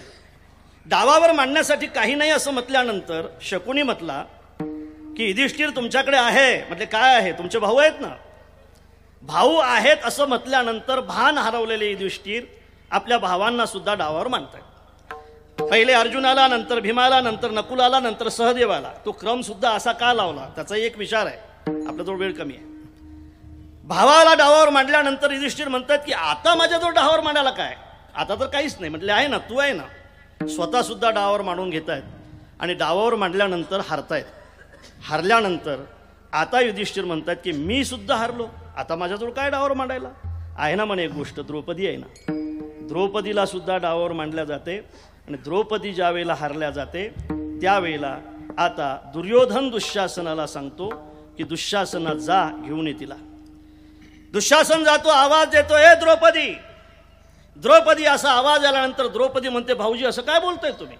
डावावर मांडण्यासाठी काही नाही असं म्हटल्यानंतर शकुनी म्हटला की युधिष्ठिर तुमच्याकडे आहे. म्हटले काय आहे? तुमचे भाऊ आहेत ना. भाऊ आहेत असं म्हटल्यानंतर भान हरवलेले युधिष्ठिर आपल्या भावांना सुद्धा डावावर मांडतात. पहिले अर्जुनाला, नंतर भीमाला, नंतर नकुलाला, नंतर सहदेवाला. तो क्रम सुद्धा असा का लावला त्याचा एक विचार आहे. आपल्याजवळ वेळ कमी आहे. भावाला डावावर मांडल्यानंतर युधिष्ठिर म्हणतात की आता माझ्याजवळ डावावर मांडायला काय, आता तर काहीच नाही. म्हटले आहे ना, तू आहे ना. स्वतः सुद्धा डावावर मांडून घेत आहेत आणि डावावर मांडल्यानंतर हारतायत. हारल्यानंतर आता युधिष्ठिर म्हणतात की मी सुद्धा हारलो, आता माझ्याजवळ काय डावावर मांडायला आहे ना. म्हणे एक गोष्ट, द्रौपदी आहे ना, द्रौपदीला सुद्धा डावावर मांडल्या जाते. आणि द्रौपदी ज्या वेळेला हारल्या जाते त्यावेळेला आता दुर्योधन दुःशासनाला सांगतो की दुःशासना जा घेऊन ये तिला. दुःशासन जातो, आवाज देतो, ए द्रौपदी, द्रौपदी. असा आवाज आल्यानंतर द्रौपदी म्हणते, भाऊजी असं काय बोलतोय तुम्ही?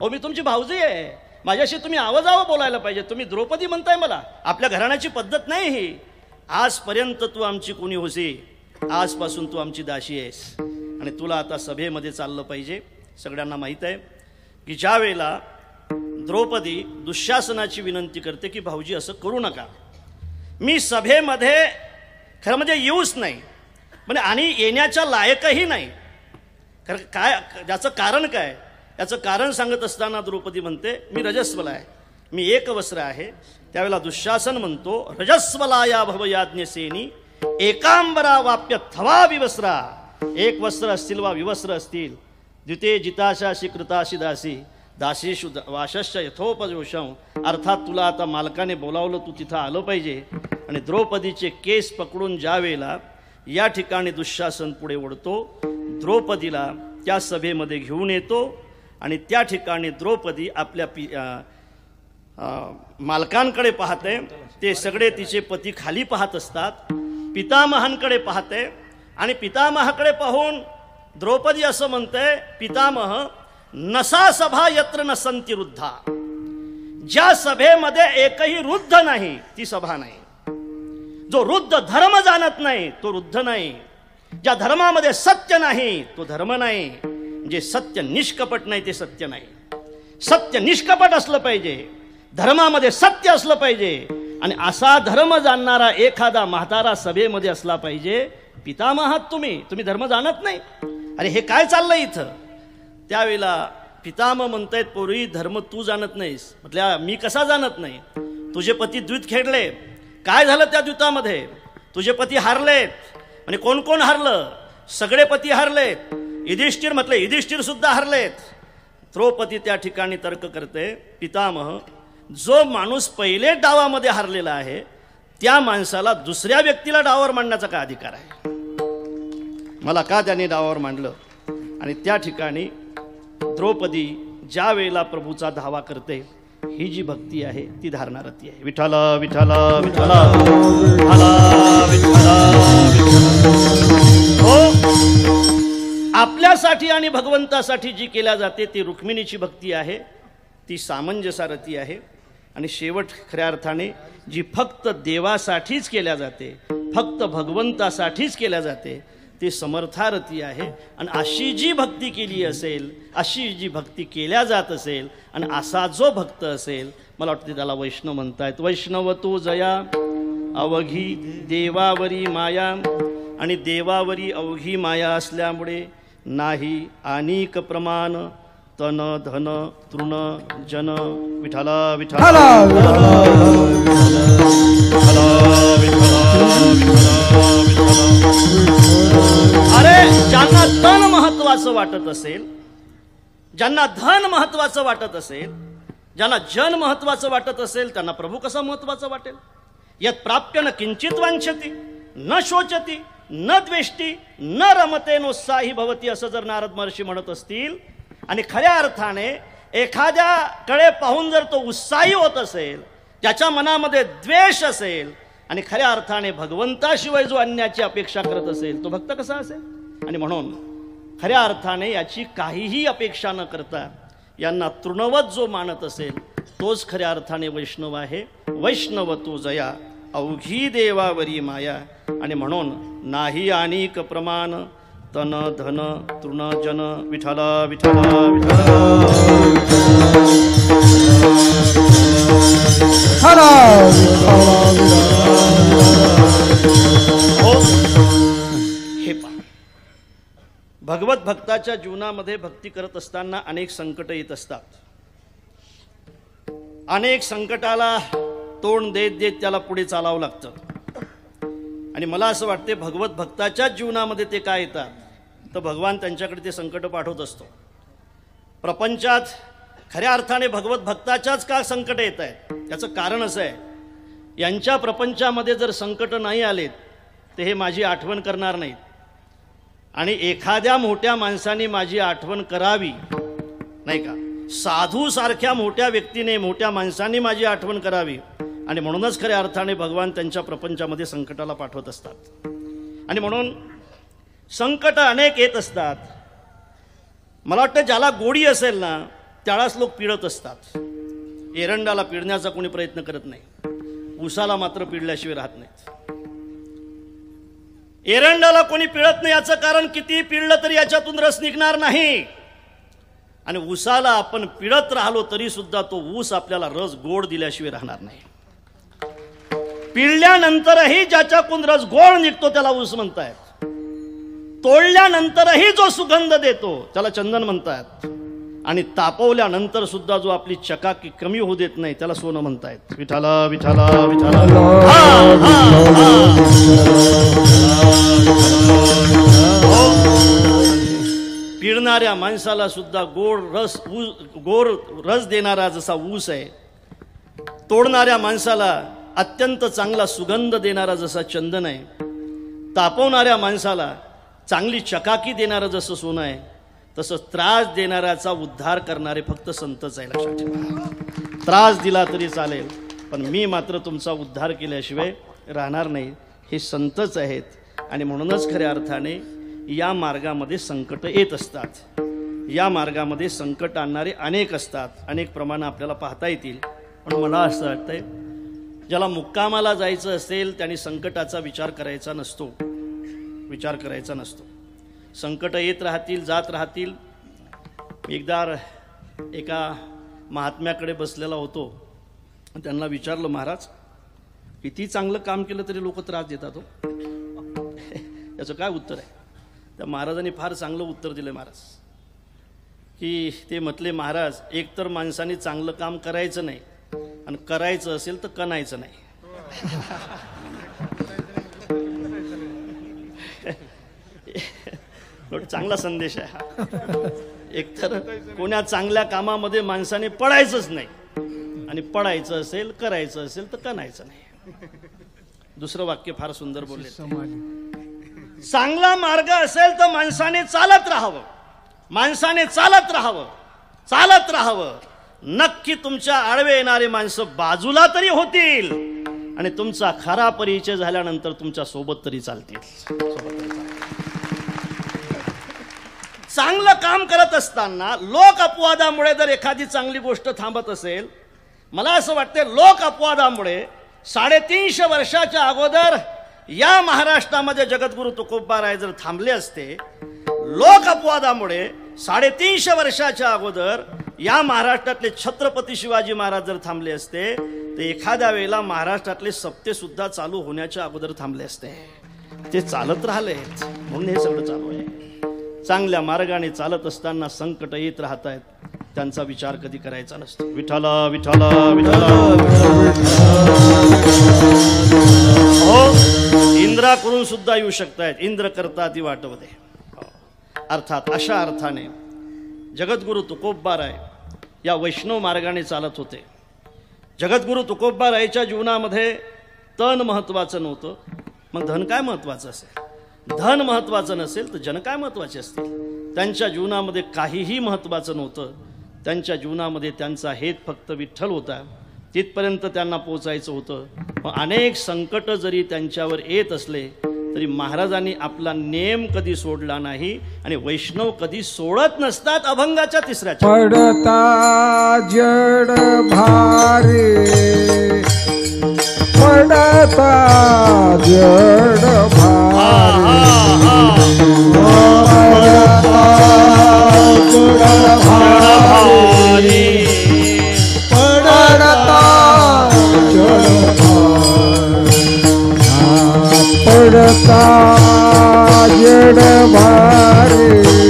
हो, मी तुमची भाऊजी आहे, माझ्याशी तुम्ही आवाजावं बोलायला पाहिजे. तुम्ही द्रौपदी म्हणताय मला, आपल्या घराण्याची पद्धत नाही ही. आजपर्यंत तू आमची कोणी होसी, आजपासून तू आमची दाशी आहेस आणि तुला आता सभेमध्ये चाललं पाहिजे. सगळ्यांना माहीत आहे की ज्या वेळेला द्रौपदी दुःशासनाची विनंती करते की भाऊजी असं करू नका, मी सभेमध्ये खरं म्हणजे येऊच नाही म्हणजे आणि येण्याच्या लायकही नाही. खरं काय, ज्याचं कारण काय, याचं कारण सांगत असताना द्रौपदी म्हणते मी रजस्वला आहे, मी एक वस्त्र आहे. त्यावेळेला दुःशासन म्हणतो, रजस्वलाया भवयाज्ञसेनी एकांबरा वाप्य थवा विवस्त्रा. एक वस्त्र असतील वा विवस्त्र असतील, द्विते जिताशाशी कृताशी दासी दासीषु वाशश्च यथोपजोषम. अर्थात तुला आता मालकाने बोलावलं, तू तिथं आलं पाहिजे. आणि द्रौपदीचे केस पकडून ज्या वेळेला या ठिकाणी दुःशासन पुढे ओढतो, द्रौपदीला त्या सभेमध्ये घेऊन येतो आणि त्या ठिकाणी द्रौपदी आपल्या मालकांकडे पाहते. ते सगळे तिचे पती खाली पाहत असतात. पितामहांकडे पाहते आणि पितामहाकडे पाहून द्रौपदी असं म्हणते, पितामह नसा सभा यत्र नसंती रुद्धा. ज्या सभेमध्ये एकही रुद्ध नाही ती सभा नाही. जो रुद्ध धर्म जाणत नाही तो रुद्ध नाही. ज्या धर्मामध्ये सत्य नाही तो धर्म नाही. जे सत्य निष्कपट नाही ते सत्य नाही. सत्य निष्कपट असलं पाहिजे, धर्मामध्ये सत्य असलं पाहिजे आणि असा धर्म जाणणारा एखादा म्हातारा सभेमध्ये असला पाहिजे. पितामह आहात तुम्ही धर्म जाणत नाही. अरे हे काय चाललंय इथं? त्यावेळेला पितामह म्हणतायत, पोरी धर्म तू जाणत नाहीस. म्हटल्या मी कसा जाणत नाही? तुझे पती द्यूत खेळले, काय झालं त्या द्यूतामध्ये? तुझे पती हारलेत. आणि कोण कोण हारलं? सगळे पती हारलेत. युधिष्ठिर म्हटले युधिष्ठिर सुद्धा हारलेत. द्रौपदी त्या ठिकाणी तर्क करते, पितामह जो माणूस पहिले डावामध्ये हारलेला आहे त्या माणसाला दुसऱ्या व्यक्तीला डावावर मांडण्याचा काय अधिकार आहे? मला का त्याने डावावर मांडलं? आणि त्या ठिकाणी द्रौपदी ज्या वेळेला प्रभूचा धावा करते, ही जी भक्ती आहे ती धारणारती आहे. विठ्ठल विठ्ठल विठ्ठल हो, आपल्यासाठी आणि भगवंतासाठी जी केल्या जाते ती रुक्मिणीची भक्ती आहे, ती सामंजसारती आहे. आणि शेवट खऱ्या अर्थाने जी फक्त देवासाठीच केल्या जाते, फक्त भगवंतासाठीच केल्या जाते, ती समर्थारती आहे. आणि अशी जी भक्ती केली असेल, अशी जी भक्ती केल्या जात असेल आणि असा जो भक्त असेल, मला वाटते त्याला वैष्णव म्हणतायत. वैष्णव तो जया अवघी देवावरी माया. आणि देवावरी अवघी माया असल्यामुळे नाही अनेक प्रमाण तन धन तृण जन. विठ्ठल विठ्ठल अरे ज्यांना तन महत्वाचं वाटत असेल, ज्यांना धन महत्वाचं वाटत असेल, ज्यांना जन महत्वाचं वाटत असेल, त्यांना प्रभू कसा महत्वाचा वाटेल? यत् प्राप्य न किंचित वांछति न शोचती न द्वेष्टी न रमते नोत्साही भवती, असं जर नारद महर्षी म्हणत असतील आणि खऱ्या अर्थाने एखाद्याकडे पाहून जर तो उत्साही होत असेल, ज्याच्या मनामध्ये द्वेष असेल आणि खऱ्या अर्थाने भगवंताशिवाय जो अन्याची अपेक्षा करत असेल, तो भक्त कसा असेल? आणि म्हणून खऱ्या अर्थाने याची काहीही अपेक्षा न करता यांना तृणवत जो मानत असेल तोच खऱ्या अर्थाने वैष्णव आहे. वैष्णव तो जया अवघी देवावरी माया. आणि म्हणून नाही अनेक प्रमाण तन धन तृण जन. विठ्ठल विठ्ठल विठ्ठल. हो भगवत भक्ताच्या जीवनामध्ये भक्ती करत असताना अनेक संकट येत असतात. अनेक संकटाला तोंड देत देत त्याला पुढे चालावं लागतं. आणि मला असं वाटते भगवत भक्ताच्या जीवनामध्ये ते काय येतात तर भगवान त्यांच्याकडे ते संकट पाठवत असतो. प्रपंचात खऱ्या अर्थाने भगवत भक्ताच्याच का संकट येत आहेत याचं कारण असं आहे, यांच्या प्रपंचामध्ये जर संकट नाही आलेत तर हे माझी आठवण करणार नाहीत. आणि एखाद्या मोठ्या माणसाने माझी आठवण करावी नाही का, साधू सारख्या मोठ्या व्यक्तीने मोठ्या माणसाने माझी आठवण करावी. आणि म्हणूनच खऱ्या अर्थाने भगवान त्यांच्या प्रपंचामध्ये संकटाला पाठवत असतात. आणि म्हणून संकट अनेक येत असतात. मला वाटतं ज्याला गोडी असेल ना त्यालाच लोक पिळत असतात. एरंडाला पिळण्याचा कोणी प्रयत्न करत नाही, उसाला मात्र पिळल्याशिवाय राहत नाहीत. एरंडाला कोणी पिळत नाही याचं कारण किती पिळलं तरी याच्यातून रस निघणार नाही. आणि उसाला आपण पिळत राहिलो तरी सुद्धा तो ऊस आपल्याला रस गोड दिल्याशिवाय राहणार नाही. पिळल्यानंतरही ज्याच्याकडून रस गोड निघतो त्याला ऊस म्हणतायत. तोडल्यानंतरही जो सुगंध देतो त्याला चंदन म्हणतायत. आणि तापवल्यानंतर सुद्धा जो आपली चकाकी कमी होऊ देत नाही त्याला सोनं म्हणतायत. विठाला विठाला विठाला. पिळणाऱ्या माणसाला सुद्धा गोड रस देणारा जसा ऊस आहे, तोडणाऱ्या माणसाला अत्यंत चांगला सुगंध देणारा जसा चंदन आहे, तापवणाऱ्या माणसाला चांगली चकाकी देणारं जसं सोनं आहे, तसं त्रास देणाऱ्याचा उद्धार करणारे फक्त संतच आहे. लक्षात ठेवा. त्रास दिला तरी चालेल पण मी मात्र तुमचा उद्धार केल्याशिवाय राहणार नाही. हे संतच आहेत. आणि म्हणूनच खऱ्या अर्थाने या मार्गामध्ये संकट येत असतात. या मार्गामध्ये संकट आणणारे अनेक असतात. अनेक प्रमाणे आपल्याला पाहता येतील. पण मला असं वाटतंय ज्याला मुक्कामाला जायचं असेल त्यांनी संकटाचा विचार करायचा नसतो. संकट येत राहतील, जात राहतील. एकदा एका महात्म्याकडे बसलेला होतो. त्यांना विचारलं, महाराज किती चांगलं काम केलं तरी लोक त्रास देतात हो, याचं काय उत्तर आहे? त्या महाराजांनी फार चांगलं उत्तर दिलं महाराज, की ते म्हटले, महाराज एक तर माणसाने चांगलं काम करायचं नाही आणि करायचं असेल तर कणायचं नाही. चांगला संदेश आहे हा. एकतर कोण्या चांगल्या कामामध्ये माणसाने पडायचंच नाही आणि पडायचं असेल करायचं असेल तर कणायचं नाही. दुसरं वाक्य फार सुंदर बोलले. चांगला मार्ग असेल तर माणसाने चालत राहावं. नक्की तुमच्या आडवे येणारे माणसं बाजूला तरी होतील आणि तुमचा खरा परिचय झाल्यानंतर तुमच्या सोबत तरी चालतील. चांगलं काम करत असताना लोक अपवादामुळे जर एखादी चांगली गोष्ट थांबत असेल, मला असं वाटतं लोक अपवादामुळे 350 वर्षाच्या अगोदर या महाराष्ट्रामध्ये जगद्गुरु तुकोबाराय जर थांबले असते, लोक अपवादामुळे 350 वर्षाच्या अगोदर या महाराष्ट्रातले छत्रपती शिवाजी महाराज जर थांबले असते तर एखाद्या वेळेला महाराष्ट्रातले सप्ते सुद्धा चालू होण्याच्या अगोदर थांबले असते. ते चालत राहिले म्हणून हे सगळं चालू आहे. चांगल्या मार्गाने चालत असताना संकट येत राहत आहेत, त्यांचा विचार कधी करायचा नसतो. विठाला विठाला विठाला. हो, इंद्राकडून सुद्धा येऊ शकतायत. इंद्र करता ती वाटवते. अर्थात अशा अर्थाने जगद्गुरु तुकोबाराय या वैष्णव मार्गाने चालत होते. जगद्गुरु तुकोबारायच्या जीवनामध्ये तन महत्वाचं नव्हतं, मग धन काय महत्वाचं असेल? धन महत्वाचं नसेल तर जन काय महत्वाचे असतील? त्यांच्या जीवनामध्ये काहीही महत्वाचं नव्हतं. त्यांच्या जीवनामध्ये त्यांचा हेत फक्त विठ्ठल होता. तिथपर्यंत त्यांना पोचायचं होतं. मग अनेक संकट जरी त्यांच्यावर येत असले तरी महाराजांनी आपला नेम कधी सोडला नाही आणि वैष्णव कधी सोडत नसतात. अभंगाच्या 3ऱ्या पडता जड भारी, पडता जड भारी, पडता जड भारी,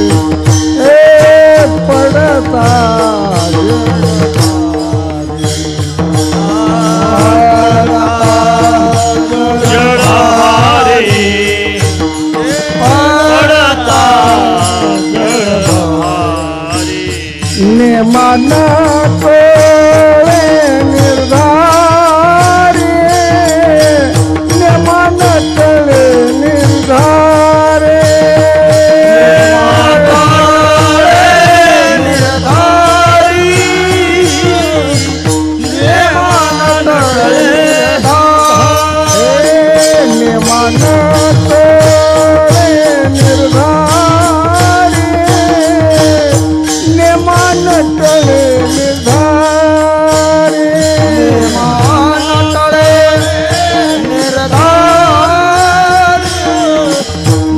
नेमान तोळे निर्धारी नेमान तोळे निर्धारी नेमान तोळे निर्धारी नेमान तळे निर्धारी नेमान तळे निर्धारी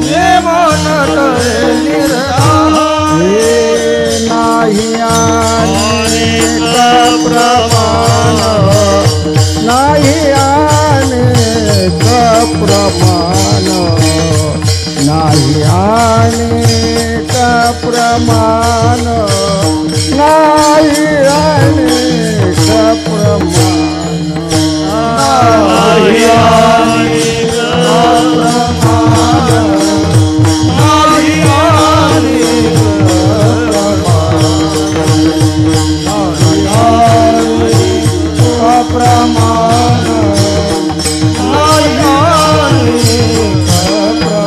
नेमान तळे निर्धारी नाही अनेक प्रमाण नाही अनेक प्रमाण नाही अनेक प्रमाण नाही अनेक प्रमाण नाही अनेक प्रमाण नाही अनेक प्रमाण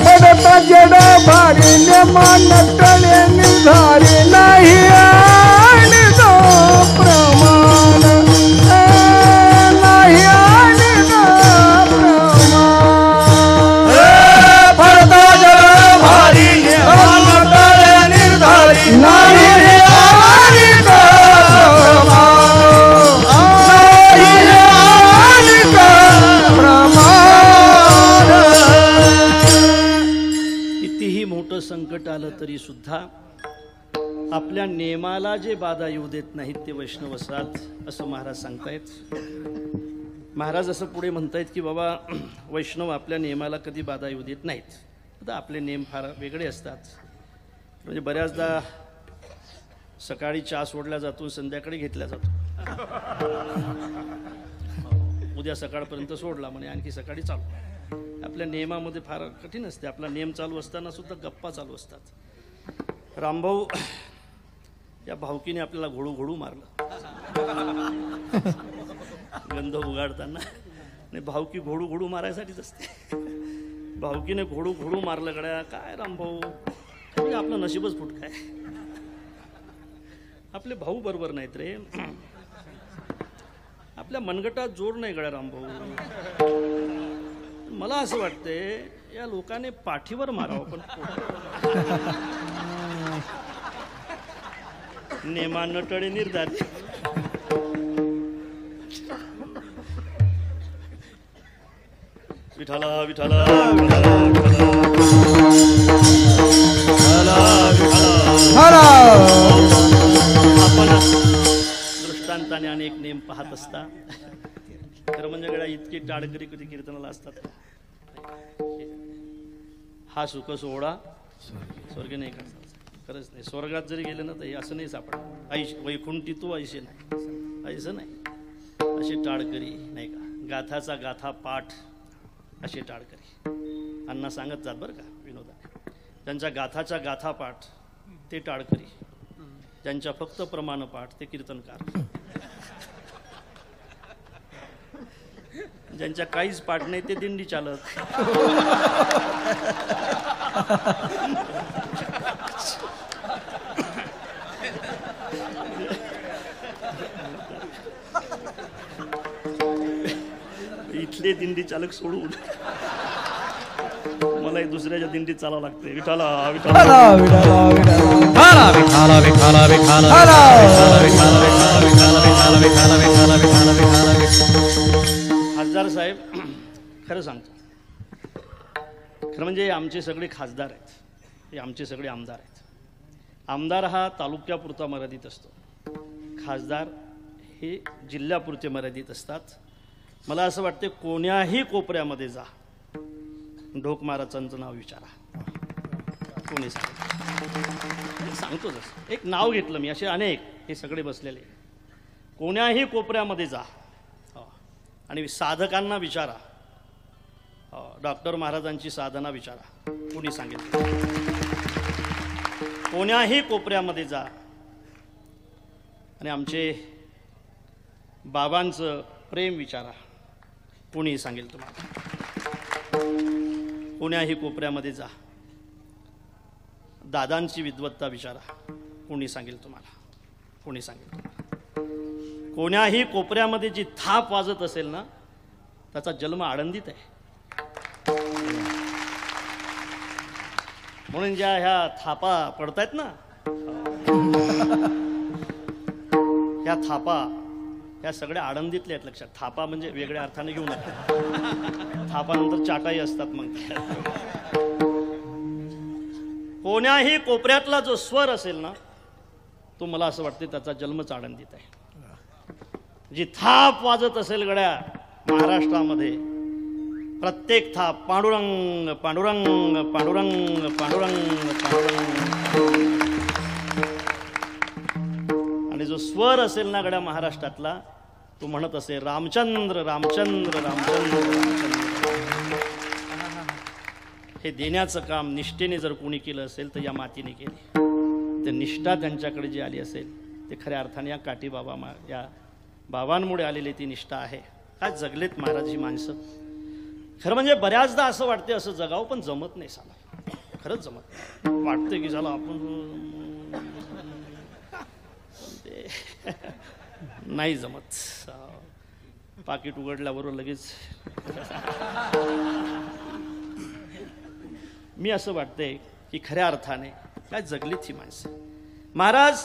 पडता जड भारी नेमान तळे निर्धारी नाही आणि तो प्रमाण नाही आणि तो प्रमाण पडता जड भारी नेमान तळे निर्धारी नाही आणि तो प्रमाण नाही आणि तो प्रमाण कितीही मोठं संकट आलं तरी सुद्धा आपल्या नेमाला जे बाधा येऊ देत नाहीत ते वैष्णव असतात असं महाराज सांगतायत. महाराज असं पुढे म्हणतायत की बाबा वैष्णव आपल्या नेमाला कधी बाधा येऊ देत नाहीत. आता आपले नेम फार वेगळे असतात. म्हणजे बऱ्याचदा सकाळी चहा सोडला जातो, संध्याकाळी घेतला जातो. उद्या सकाळपर्यंत सोडला म्हणे आणखी सकाळी चालू. आपल्या नियमामध्ये फार कठीण असते. आपला नियम चालू असताना सुद्धा गप्पा चालू असतात. रामभाऊ या भावकीने आपल्याला घोडू घोडू मारलं गंध उगाडताना. आणि भावकी घोडू घोडू मारायसाठीच असते. भावकीने घोडू घोडू मारलं गड्या. काय रामभाऊ म्हणजे आपलं नशीबच फुटकं आहे. आपले भाऊ बरोबर नाहीत रे. आपल्या मनगटात जोर नाही गड्या रामभाऊ. मला असं वाटते या लोकांनी पाठीवर मारावं पण नेमान तळे निर्धारी. विठाला विठाला आपण दृष्टांताने अनेक नेम पाहत असता. खरं म्हणजे गड्या इतकी टाळकरी कधी कीर्तनाला असतात. हा सुख सोहळा स्वर्ग नाही करतात. खरंच नाही. स्वर्गात जरी गेले ना तर असं नाही सापडणार. ऐश वैकुंठी तो ऐसे नाही, ऐसं नाही. असे टाळकरी नाही का, गाथाचा गाथा पाठ असे टाळकरी अण्णा सांगत जात बरं का विनोदाने. त्यांच्या गाथाच्या गाथा पाठ ते टाळकरी, ज्यांच्या फक्त प्रमाण पाठ ते कीर्तनकार, ज्यांच्या काहीच पाठ नाही ते दिंडी चालक. इथले दिंडी चालक सोडून मला एक दुसऱ्याच्या दिंडीत चालावं लागते. विठाला विठाला खासदार साहेब खरं सांगतो. खरं म्हणजे आमचे सगळे खासदार आहेत, हे आमचे सगळे आमदार आहेत. आमदार हा तालुक्यापुरता मर्यादित असतो. खासदार हे जिल्ह्यापुरते मर्यादित असतात. मला असं वाटते कोण्याही कोपऱ्यामध्ये जा, ढोक महाराजांचं नाव विचारा, कोणी सांगतोच. एक नाव घेतलं मी, असे अनेक हे सगळे बसलेले. कोण्याही कोपऱ्यामध्ये जा आणि साधकांना विचारा, डॉक्टर महाराजांची साधना विचारा, कोणी सांगितलं. कोण्याही कोपऱ्यामध्ये जा आणि आमचे बाबांचं प्रेम विचारा, कोणी सांगेल तुम्हाला. कोण्याही कोपऱ्यामध्ये जा, दादांची विद्वत्ता विचारा, कोणी सांगेल तुम्हाला, कोणी सांगेल तुम्हाला. कोण्याही कोपऱ्यामध्ये जी थाप वाजत असेल ना, त्याचा जन्म आळंदीत आहे. म्हणून ज्या ह्या थापा पडतायत ना, ह्या थापा ह्या सगळ्या आळंदीतल्या आहेत. लक्षात, थापा म्हणजे वेगळ्या अर्थाने घेऊ नका. थापानंतर चाटाही असतात. मग कोण्याही कोपऱ्यातला जो स्वर असेल ना, तो मला असं वाटते त्याचा जन्मच आळंदीत आहे. जी थाप वाजत असेल गड्या महाराष्ट्रामध्ये, प्रत्येक थाप पांडुरंग पांडुरंग पांडुरंग पांडुरंग पांडुरंग. आणि जो स्वर असेल ना गड्या महाराष्ट्रातला, तो म्हणत असेल रामचंद्र रामचंद्र रामचंद्र रामचंद्र. हे देण्याचं काम निष्ठेने जर कोणी केलं असेल तर या मातीने केले. ते निष्ठा त्यांच्याकडे जी आली असेल ते खऱ्या अर्थाने या काठी बाबा या बाबांमुळे आलेली ती निष्ठा आहे. काय जगलेत महाराज ही माणसं. खरं म्हणजे बऱ्याचदा असं वाटते असं जगावं, पण जमत नाही. साला खरंच जमत नाही. वाटतं की झालं आपण ते नाही जमत. पाकिट उघडल्याबरोबर लगेच मी असं वाटतंय की खऱ्या अर्थाने काय जगलीत ही माणसं. महाराज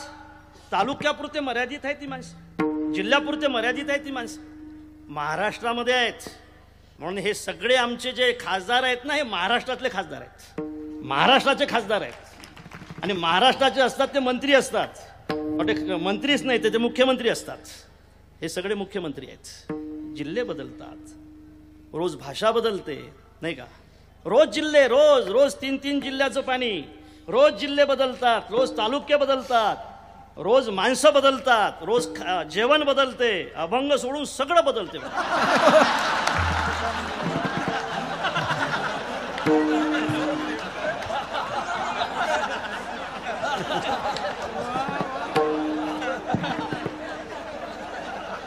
तालुक्यापुरते मर्यादित आहे ती माणसं, जिल्ह्यापुरते मर्यादित आहे ती माणसं, महाराष्ट्रामध्ये आहेत. म्हणून हे सगळे आमचे जे खासदार आहेत ना, हे महाराष्ट्रातले खासदार आहेत, महाराष्ट्राचे खासदार आहेत. आणि महाराष्ट्राचे असतात ते मंत्री असतात, मंत्रीच नाही ते मुख्यमंत्री असतात. हे सगळे मुख्यमंत्री आहेत. जिल्हे बदलतात, रोज भाषा बदलते, नाही का. रोज जिल्हे, रोज रोज 3-3 जिल्ह्याचं पाणी, रोज जिल्हे बदलतात, रोज तालुके बदलतात, रोज माणसं बदलतात, रोज जेवण बदलते, अभंग सोडून सगळं बदलते.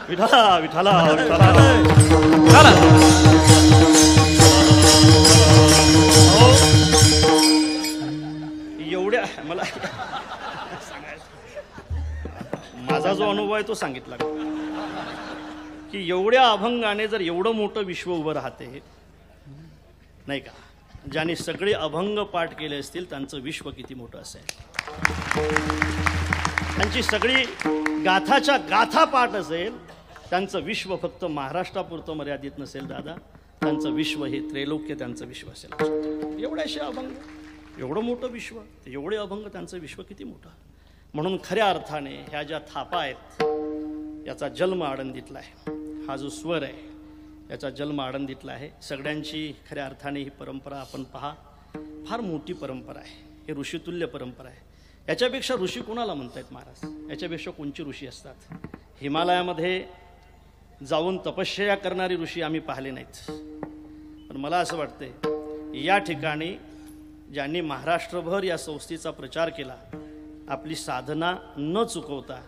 विठाला विठाला विठाला. एवढ्या मला माझा जो अनुभव आहे तो सांगितला की एवढ्या अभंगाने जर एवढं मोठं विश्व उभं राहते, नाही का. ज्यांनी सगळे अभंग पाठ केले असतील त्यांचं विश्व किती मोठं असेल. त्यांची सगळी गाथाच्या गाथा पाठ असेल, त्यांचं विश्व फक्त महाराष्ट्रापुरतं मर्यादित नसेल दादा. त्यांचं विश्व हे त्रैलोक्य त्यांचं विश्व असेल. एवढ्याशे अभंग, एवढं मोठं विश्व, एवढे अभंग, त्यांचं विश्व किती मोठं. म्हणून खऱ्या अर्थाने ह्या ज्या थापा आहेत याचा जन्म आळंदीतला आहे. हा जो स्वर आहे याचा जन्म आळंदीतला आहे. सगळ्यांची खऱ्या अर्थाने ही परंपरा आपण पहा, फार मोठी परंपरा आहे. हे ऋषितुल्य परंपरा आहे. याच्यापेक्षा ऋषी कोणाला म्हणतायत महाराज? याच्यापेक्षा कोणची ऋषी असतात? हिमालयामध्ये जाऊन तपश्चर्या करणारी ऋषी आम्ही पाहिले नाहीत. पण मला असं वाटतंय या ठिकाणी ज्यांनी महाराष्ट्रभर या संस्थेचा प्रचार केला, आपली साधना न चुकवता,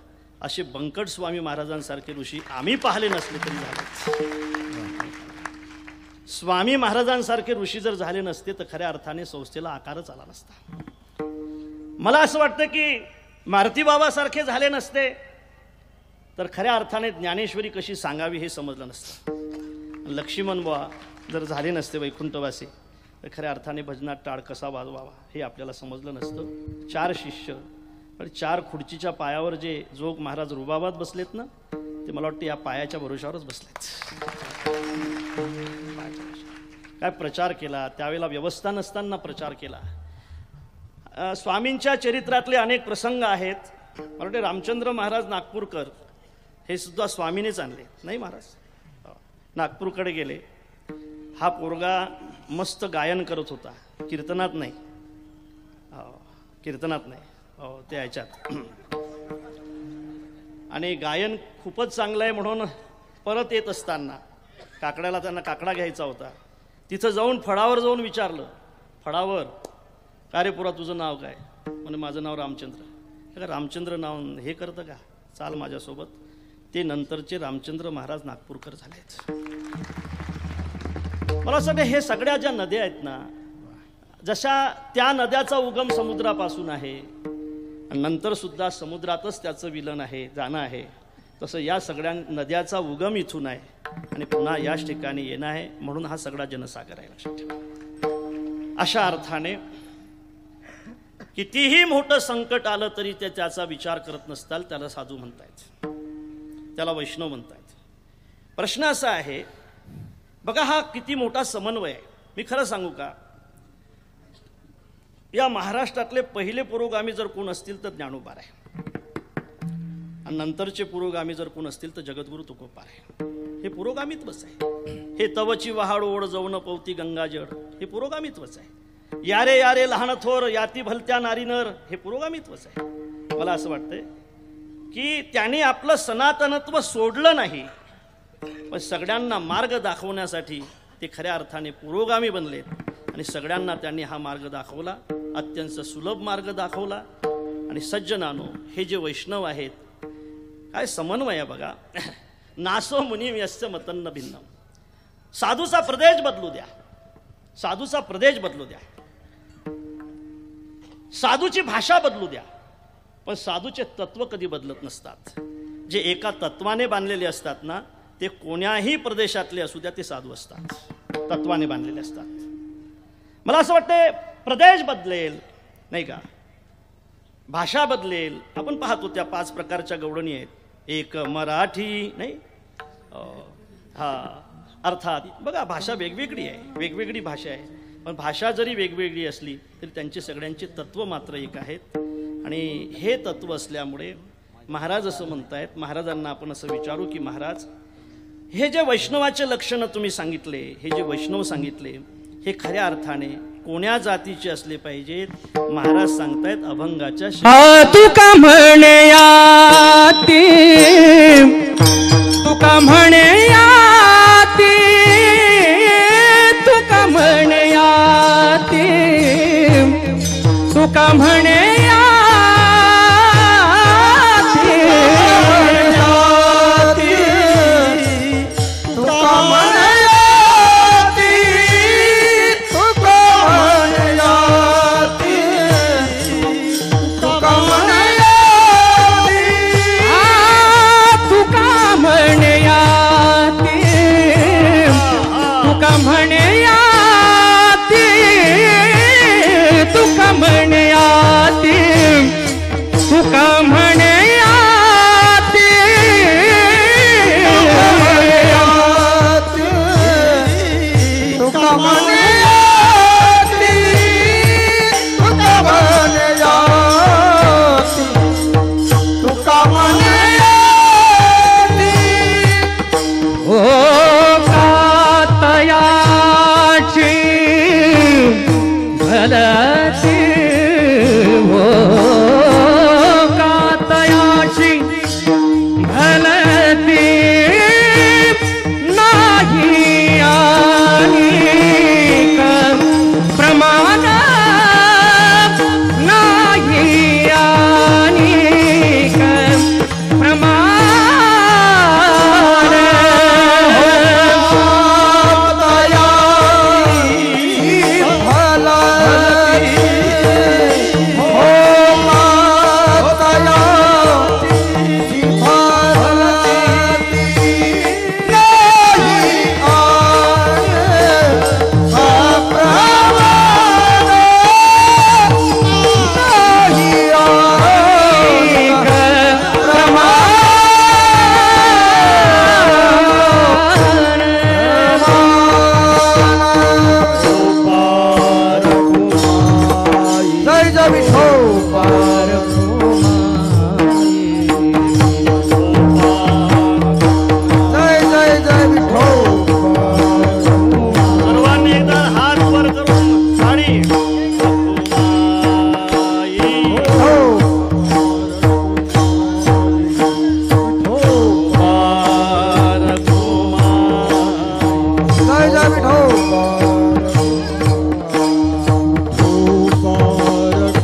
असे बंकट स्वामी महाराजांसारखे ऋषी आम्ही पाहिले नसले तरी झाले. स्वामी महाराजांसारखे ऋषी जर झाले नसते तर खऱ्या अर्थाने संस्थेला आकारच आला नसता. मला असं वाटतं की मारुती बाबासारखे झाले नसते तर खऱ्या अर्थाने ज्ञानेश्वरी कशी सांगावी हे समजलं नसतं. लक्ष्मण बुवा जर झाले नसते वैकुंठवासी तर खऱ्या अर्थाने भजनात टाळ कसा वाजवावा हे आपल्याला समजलं नसतं. 4 शिष्य पण 4 खुर्चीच्या पायावर जे जोग महाराज रुबाबात बसलेत ना, ते मला वाटतं या पायाच्या भरोशावरच बसलेत. काय प्रचार केला, त्यावेळेला व्यवस्था नसताना प्रचार केला. स्वामींच्या चरित्रातले अनेक प्रसंग आहेत. मला वाटते रामचंद्र महाराज नागपूरकर हे सुद्धा स्वामीनेच आणले, नाही महाराज. नागपूरकडे गेले. हा पोरगा मस्त गायन करत होता, कीर्तनात नाही, कीर्तनात नाही, ते ह्याच्यात. आणि गायन खूपच चांगलं आहे म्हणून परत येत असताना काकड्याला त्यांना काकडा घ्यायचा होता. तिथं जाऊन फळावर जाऊन विचारलं, फळावर, का रे पुरा तुझं नाव काय? म्हणे माझं नाव रामचंद्र. का रामचंद्र नाव हे करतं का, चाल माझ्यासोबत. ते नंतरचे रामचंद्र महाराज नागपूरकर झालेत. मला असं वाटतं हे सगळ्या ज्या नद्या आहेत ना, जशा त्या नद्याचा उगम समुद्रापासून आहे आणि नंतर सुद्धा समुद्रातच त्याचं विलन आहे, जाणं आहे, तसं या सगळ्या नद्याचा उगम इथून आहे आणि पुन्हा याच ठिकाणी येणं आहे. म्हणून हा सगळा जनसागर आहे, लक्षात ठेवा. अशा अर्थाने कितीही मोठं संकट आलं तरी ते त्याचा विचार करत नसताल त्याला साधू म्हणतायत, त्याला वैष्णव म्हणतायत. प्रश्न असा आहे बघा, हा किती मोठा समन्वय आहे. मी खरं सांगू का, या महाराष्ट्रातले पहिले पुरोगामी जर कोण असतील तर ज्ञानोबा आहे आणि नंतरचे पुरोगामी जर कोण असतील तर जगद्गुरु तुकोबा आहे. हे पुरोगामित्वच आहे. हे तवची वहाड ओढ जाऊन पवती गंगाजळ, हे पुरोगामित्वच आहे. यारे यारे लहान थोर याती भलत्या नारी नर, हे पुरोगामित्वच आहे. मला असं वाटतंय की त्यांनी आपलं सनातनत्व सोडलं नाही, पण सगळ्यांना मार्ग दाखवण्यासाठी ते खऱ्या अर्थाने पुरोगामी बनलेत आणि सगळ्यांना त्यांनी हा मार्ग दाखवला, अत्यंत सुलभ मार्ग दाखवला. आणि सज्जनानो, हे जे वैष्णव आहेत, काय समन्वय आहे बघा. नासो मुनी यस्य मतन्न भिन्नम. साधूचा प्रदेश बदलू द्या, साधूचा प्रदेश बदलू द्या, साधूची भाषा बदलू द्या, पण साधूचे तत्व कधी बदलत नसतात. जे एका तत्वाने बांधलेले असतात ना, ते कोण्याही प्रदेशातले असू द्या, ते साधू असतात, तत्वाने बांधलेले असतात. मला असं वाटतं प्रदेश बदलेल नाही का, भाषा बदलेल. आपण पाहतो त्या 5 प्रकारच्या गवळणी आहेत. एक मराठी नाही, हा अर्थात बघा भाषा वेगवेगळी आहे, वेगवेगळी भाषा आहे, पण भाषा जरी वेगवेगळी असली तरी त्यांचे सगळ्यांचे तत्व मात्र एक आहेत. आणि हे तत्व असल्यामुळे महाराज असं म्हणतायत, महाराजांना आपण असं विचारू की महाराज, हे जे वैष्णवाचे लक्षणं तुम्ही सांगितले, हे जे वैष्णव सांगितले, हे खऱ्या अर्थाने कोण्या जातीचे असले पाहिजेत. महाराज सांगतायत अभंगाच्या तुका म्हणे याती, तुका म्हणे याती, तुका म्हणे याती, तुका म्हणे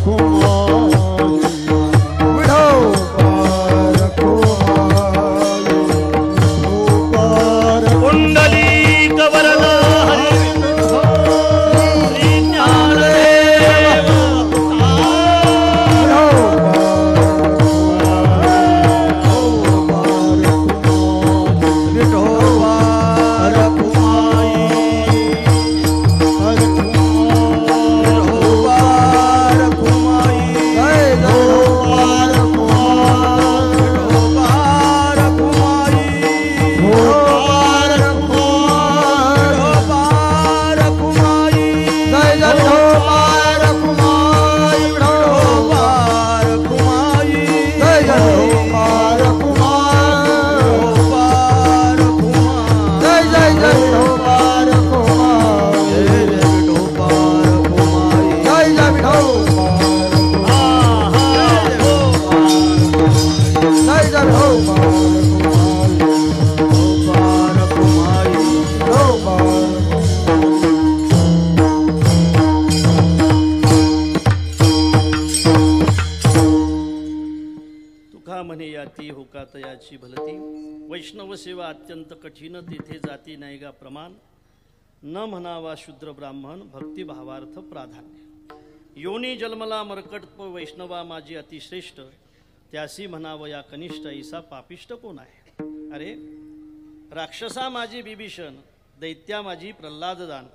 कुमार म्हणे याती होकातयाची भलती, वैष्णव सेवा अत्यंत कठीण, तेथे जाती नाही गा प्रमाण, न म्हणावा शूद्र ब्राह्मण भक्तिभावार्थ प्राधान्य, योनी जन्मला मरकट वैष्णवा माझी अतिश्रेष्ठ, त्यासी म्हणावं या कनिष्ठ, ऐसा पापिष्ट कोण आहे. अरे राक्षसा माझी बिभीषण, दैत्या माझी प्रल्हाददान,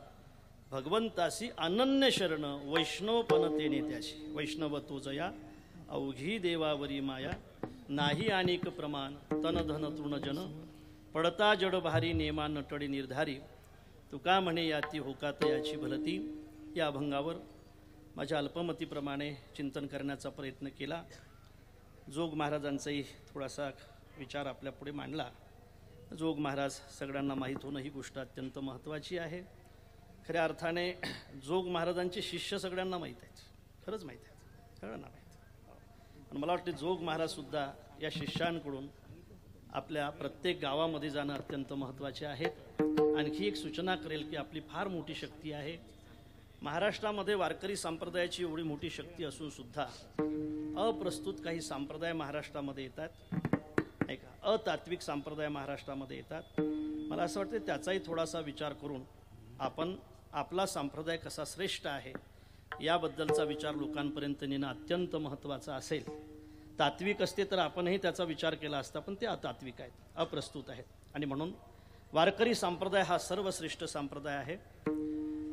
भगवंतासी अनन्य शरण, वैष्णवपण तेने त्याची, वैष्णव तो जया अवघी देवावरी माया, नाही अनेक प्रमाण तन धन तृणजन, पडता जड भारी नेमा नटडी निर्धारी, तुका म्हणे याती होकात याची भलती. या अभंगावर माझ्या अल्पमतीप्रमाणे चिंतन करण्याचा प्रयत्न केला. जोग महाराजांचाही थोडासा विचार आपल्या पुढे मांडला. जोग महाराज सगळ्यांना माहीत होणं ही गोष्ट अत्यंत महत्त्वाची आहे. खऱ्या अर्थाने जोग महाराजांचे शिष्य सगळ्यांना माहीत आहेत, खरंच माहीत आहेत, सगळ्यांना माहीत. आणि मला वाटते जोग महाराजसुद्धा या शिष्यांकडून आपल्या प्रत्येक गावामध्ये जाणं अत्यंत महत्त्वाचे आहे. आणखी एक सूचना करेल की आपली फार मोठी शक्ती आहे. महाराष्ट्रामध्ये वारकरी संप्रदायाची एवढी मोठी शक्ती असून सुद्धा अप्रस्तुत काही संप्रदाय महाराष्ट्रामध्ये येतात, नाही का, अतात्विक संप्रदाय महाराष्ट्रामध्ये येतात. मला असं वाटतं त्याचाही थोडासा विचार करून आपण आपला संप्रदाय कसा श्रेष्ठ आहे याबद्दलचा विचार लोकांपर्यंत नेणं अत्यंत महत्त्वाचं असेल. तात्विक असते तर आपणही त्याचा विचार केला असता, पण ते अतात्विक आहेत, अप्रस्तुत आहेत. आणि म्हणून वारकरी संप्रदाय हा सर्वश्रेष्ठ संप्रदाय आहे.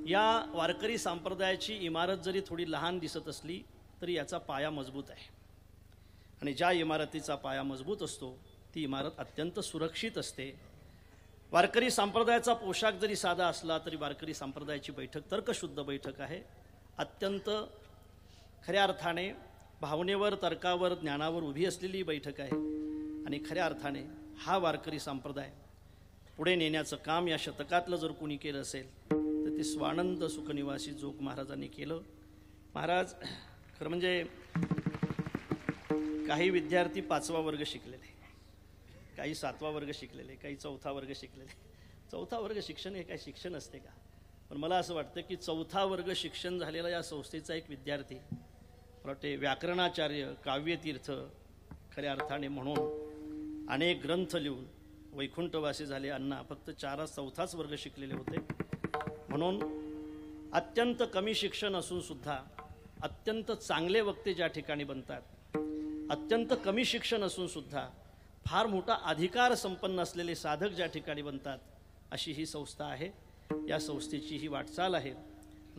या वारकरी संप्रदायाची इमारत जरी थोडी लहान दिसत असली तरी याचा पाया मजबूत आहे. आणि ज्या इमारतीचा पाया मजबूत असतो ती इमारत अत्यंत सुरक्षित असते. वारकरी संप्रदायाचा पोशाख जरी साधा असला तरी वारकरी संप्रदायाची बैठक तर्कशुद्ध बैठक आहे. अत्यंत खऱ्या अर्थाने भावनेवर, तर्कावर, ज्ञानावर उभी असलेली बैठक आहे. आणि खऱ्या अर्थाने हा वारकरी संप्रदाय पुढे नेण्याचं काम या शतकातलं जर कोणी केलं असेल तर ते स्वानंद सुखनिवासी जोग महाराजांनी केलं. महाराज खरं म्हणजे काही विद्यार्थी 5वा वर्ग शिकलेले, काही 7वा वर्ग शिकलेले, काही 4था वर्ग शिकलेले. 4था वर्ग शिक्षण हे काय शिक्षण असते का? पण मला असं वाटतं की 4था वर्ग शिक्षण झालेला या संस्थेचा एक विद्यार्थी, मला वाटते व्याकरणाचार्य, काव्यतीर्थ खऱ्या अर्थाने म्हणून अनेक ग्रंथ लिहून वैकुंठवासी झाले. अण्णा फक्त 4थाच वर्ग शिकलेले होते. म्हणून अत्यंत कमी शिक्षण असून सुद्धा अत्यंत चांगले वक्ते ज्या ठिकाणी बनतात, अत्यंत कमी शिक्षण असून सुद्धा फार मोठा अधिकार संपन्न असलेले साधक ज्या ठिकाणी बनतात, अशी ही संस्था आहे. या संस्थेची ही वाटचाल आहे.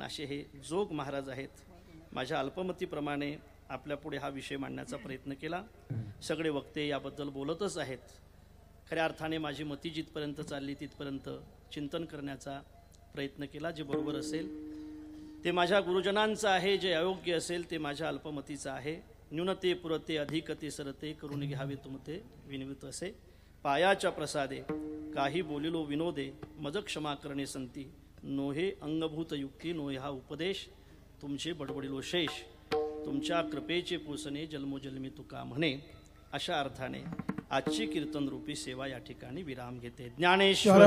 असे हे जोग महाराज आहेत. माझ्या अल्पमतीप्रमाणे आपल्यापुढे हा विषय मांडण्याचा प्रयत्न केला. सगळे वक्ते याबद्दल बोलतच आहेत. खऱ्या अर्थाने माझी मती जिथपर्यंत चालली तिथपर्यंत चिंतन करण्याचा प्रयत्न केला. जे बरोबर असेल ते माझ्या गुरुजनांचं आहे, जे अयोग्य असेल ते माझ्या अल्पमतीचं आहे. न्यूनते पुरते अधिकते सरते, करून घ्यावे तुमते विनवित असे. पायाच्या प्रसादे काही बोलिलो विनोदे, मज क्षमा करणे संती, नोहे अंगभूत युक्ती, नोहे हा उपदेश, तुमचे बडबडिलो शेष, तुमच्या कृपेचे पोसणे, जन्मोजन्मी तुका म्हणे. अशा अर्थाने आजची कीर्तन रूपी सेवा या ठिकाणी विराम घेते. ज्ञानेश्वर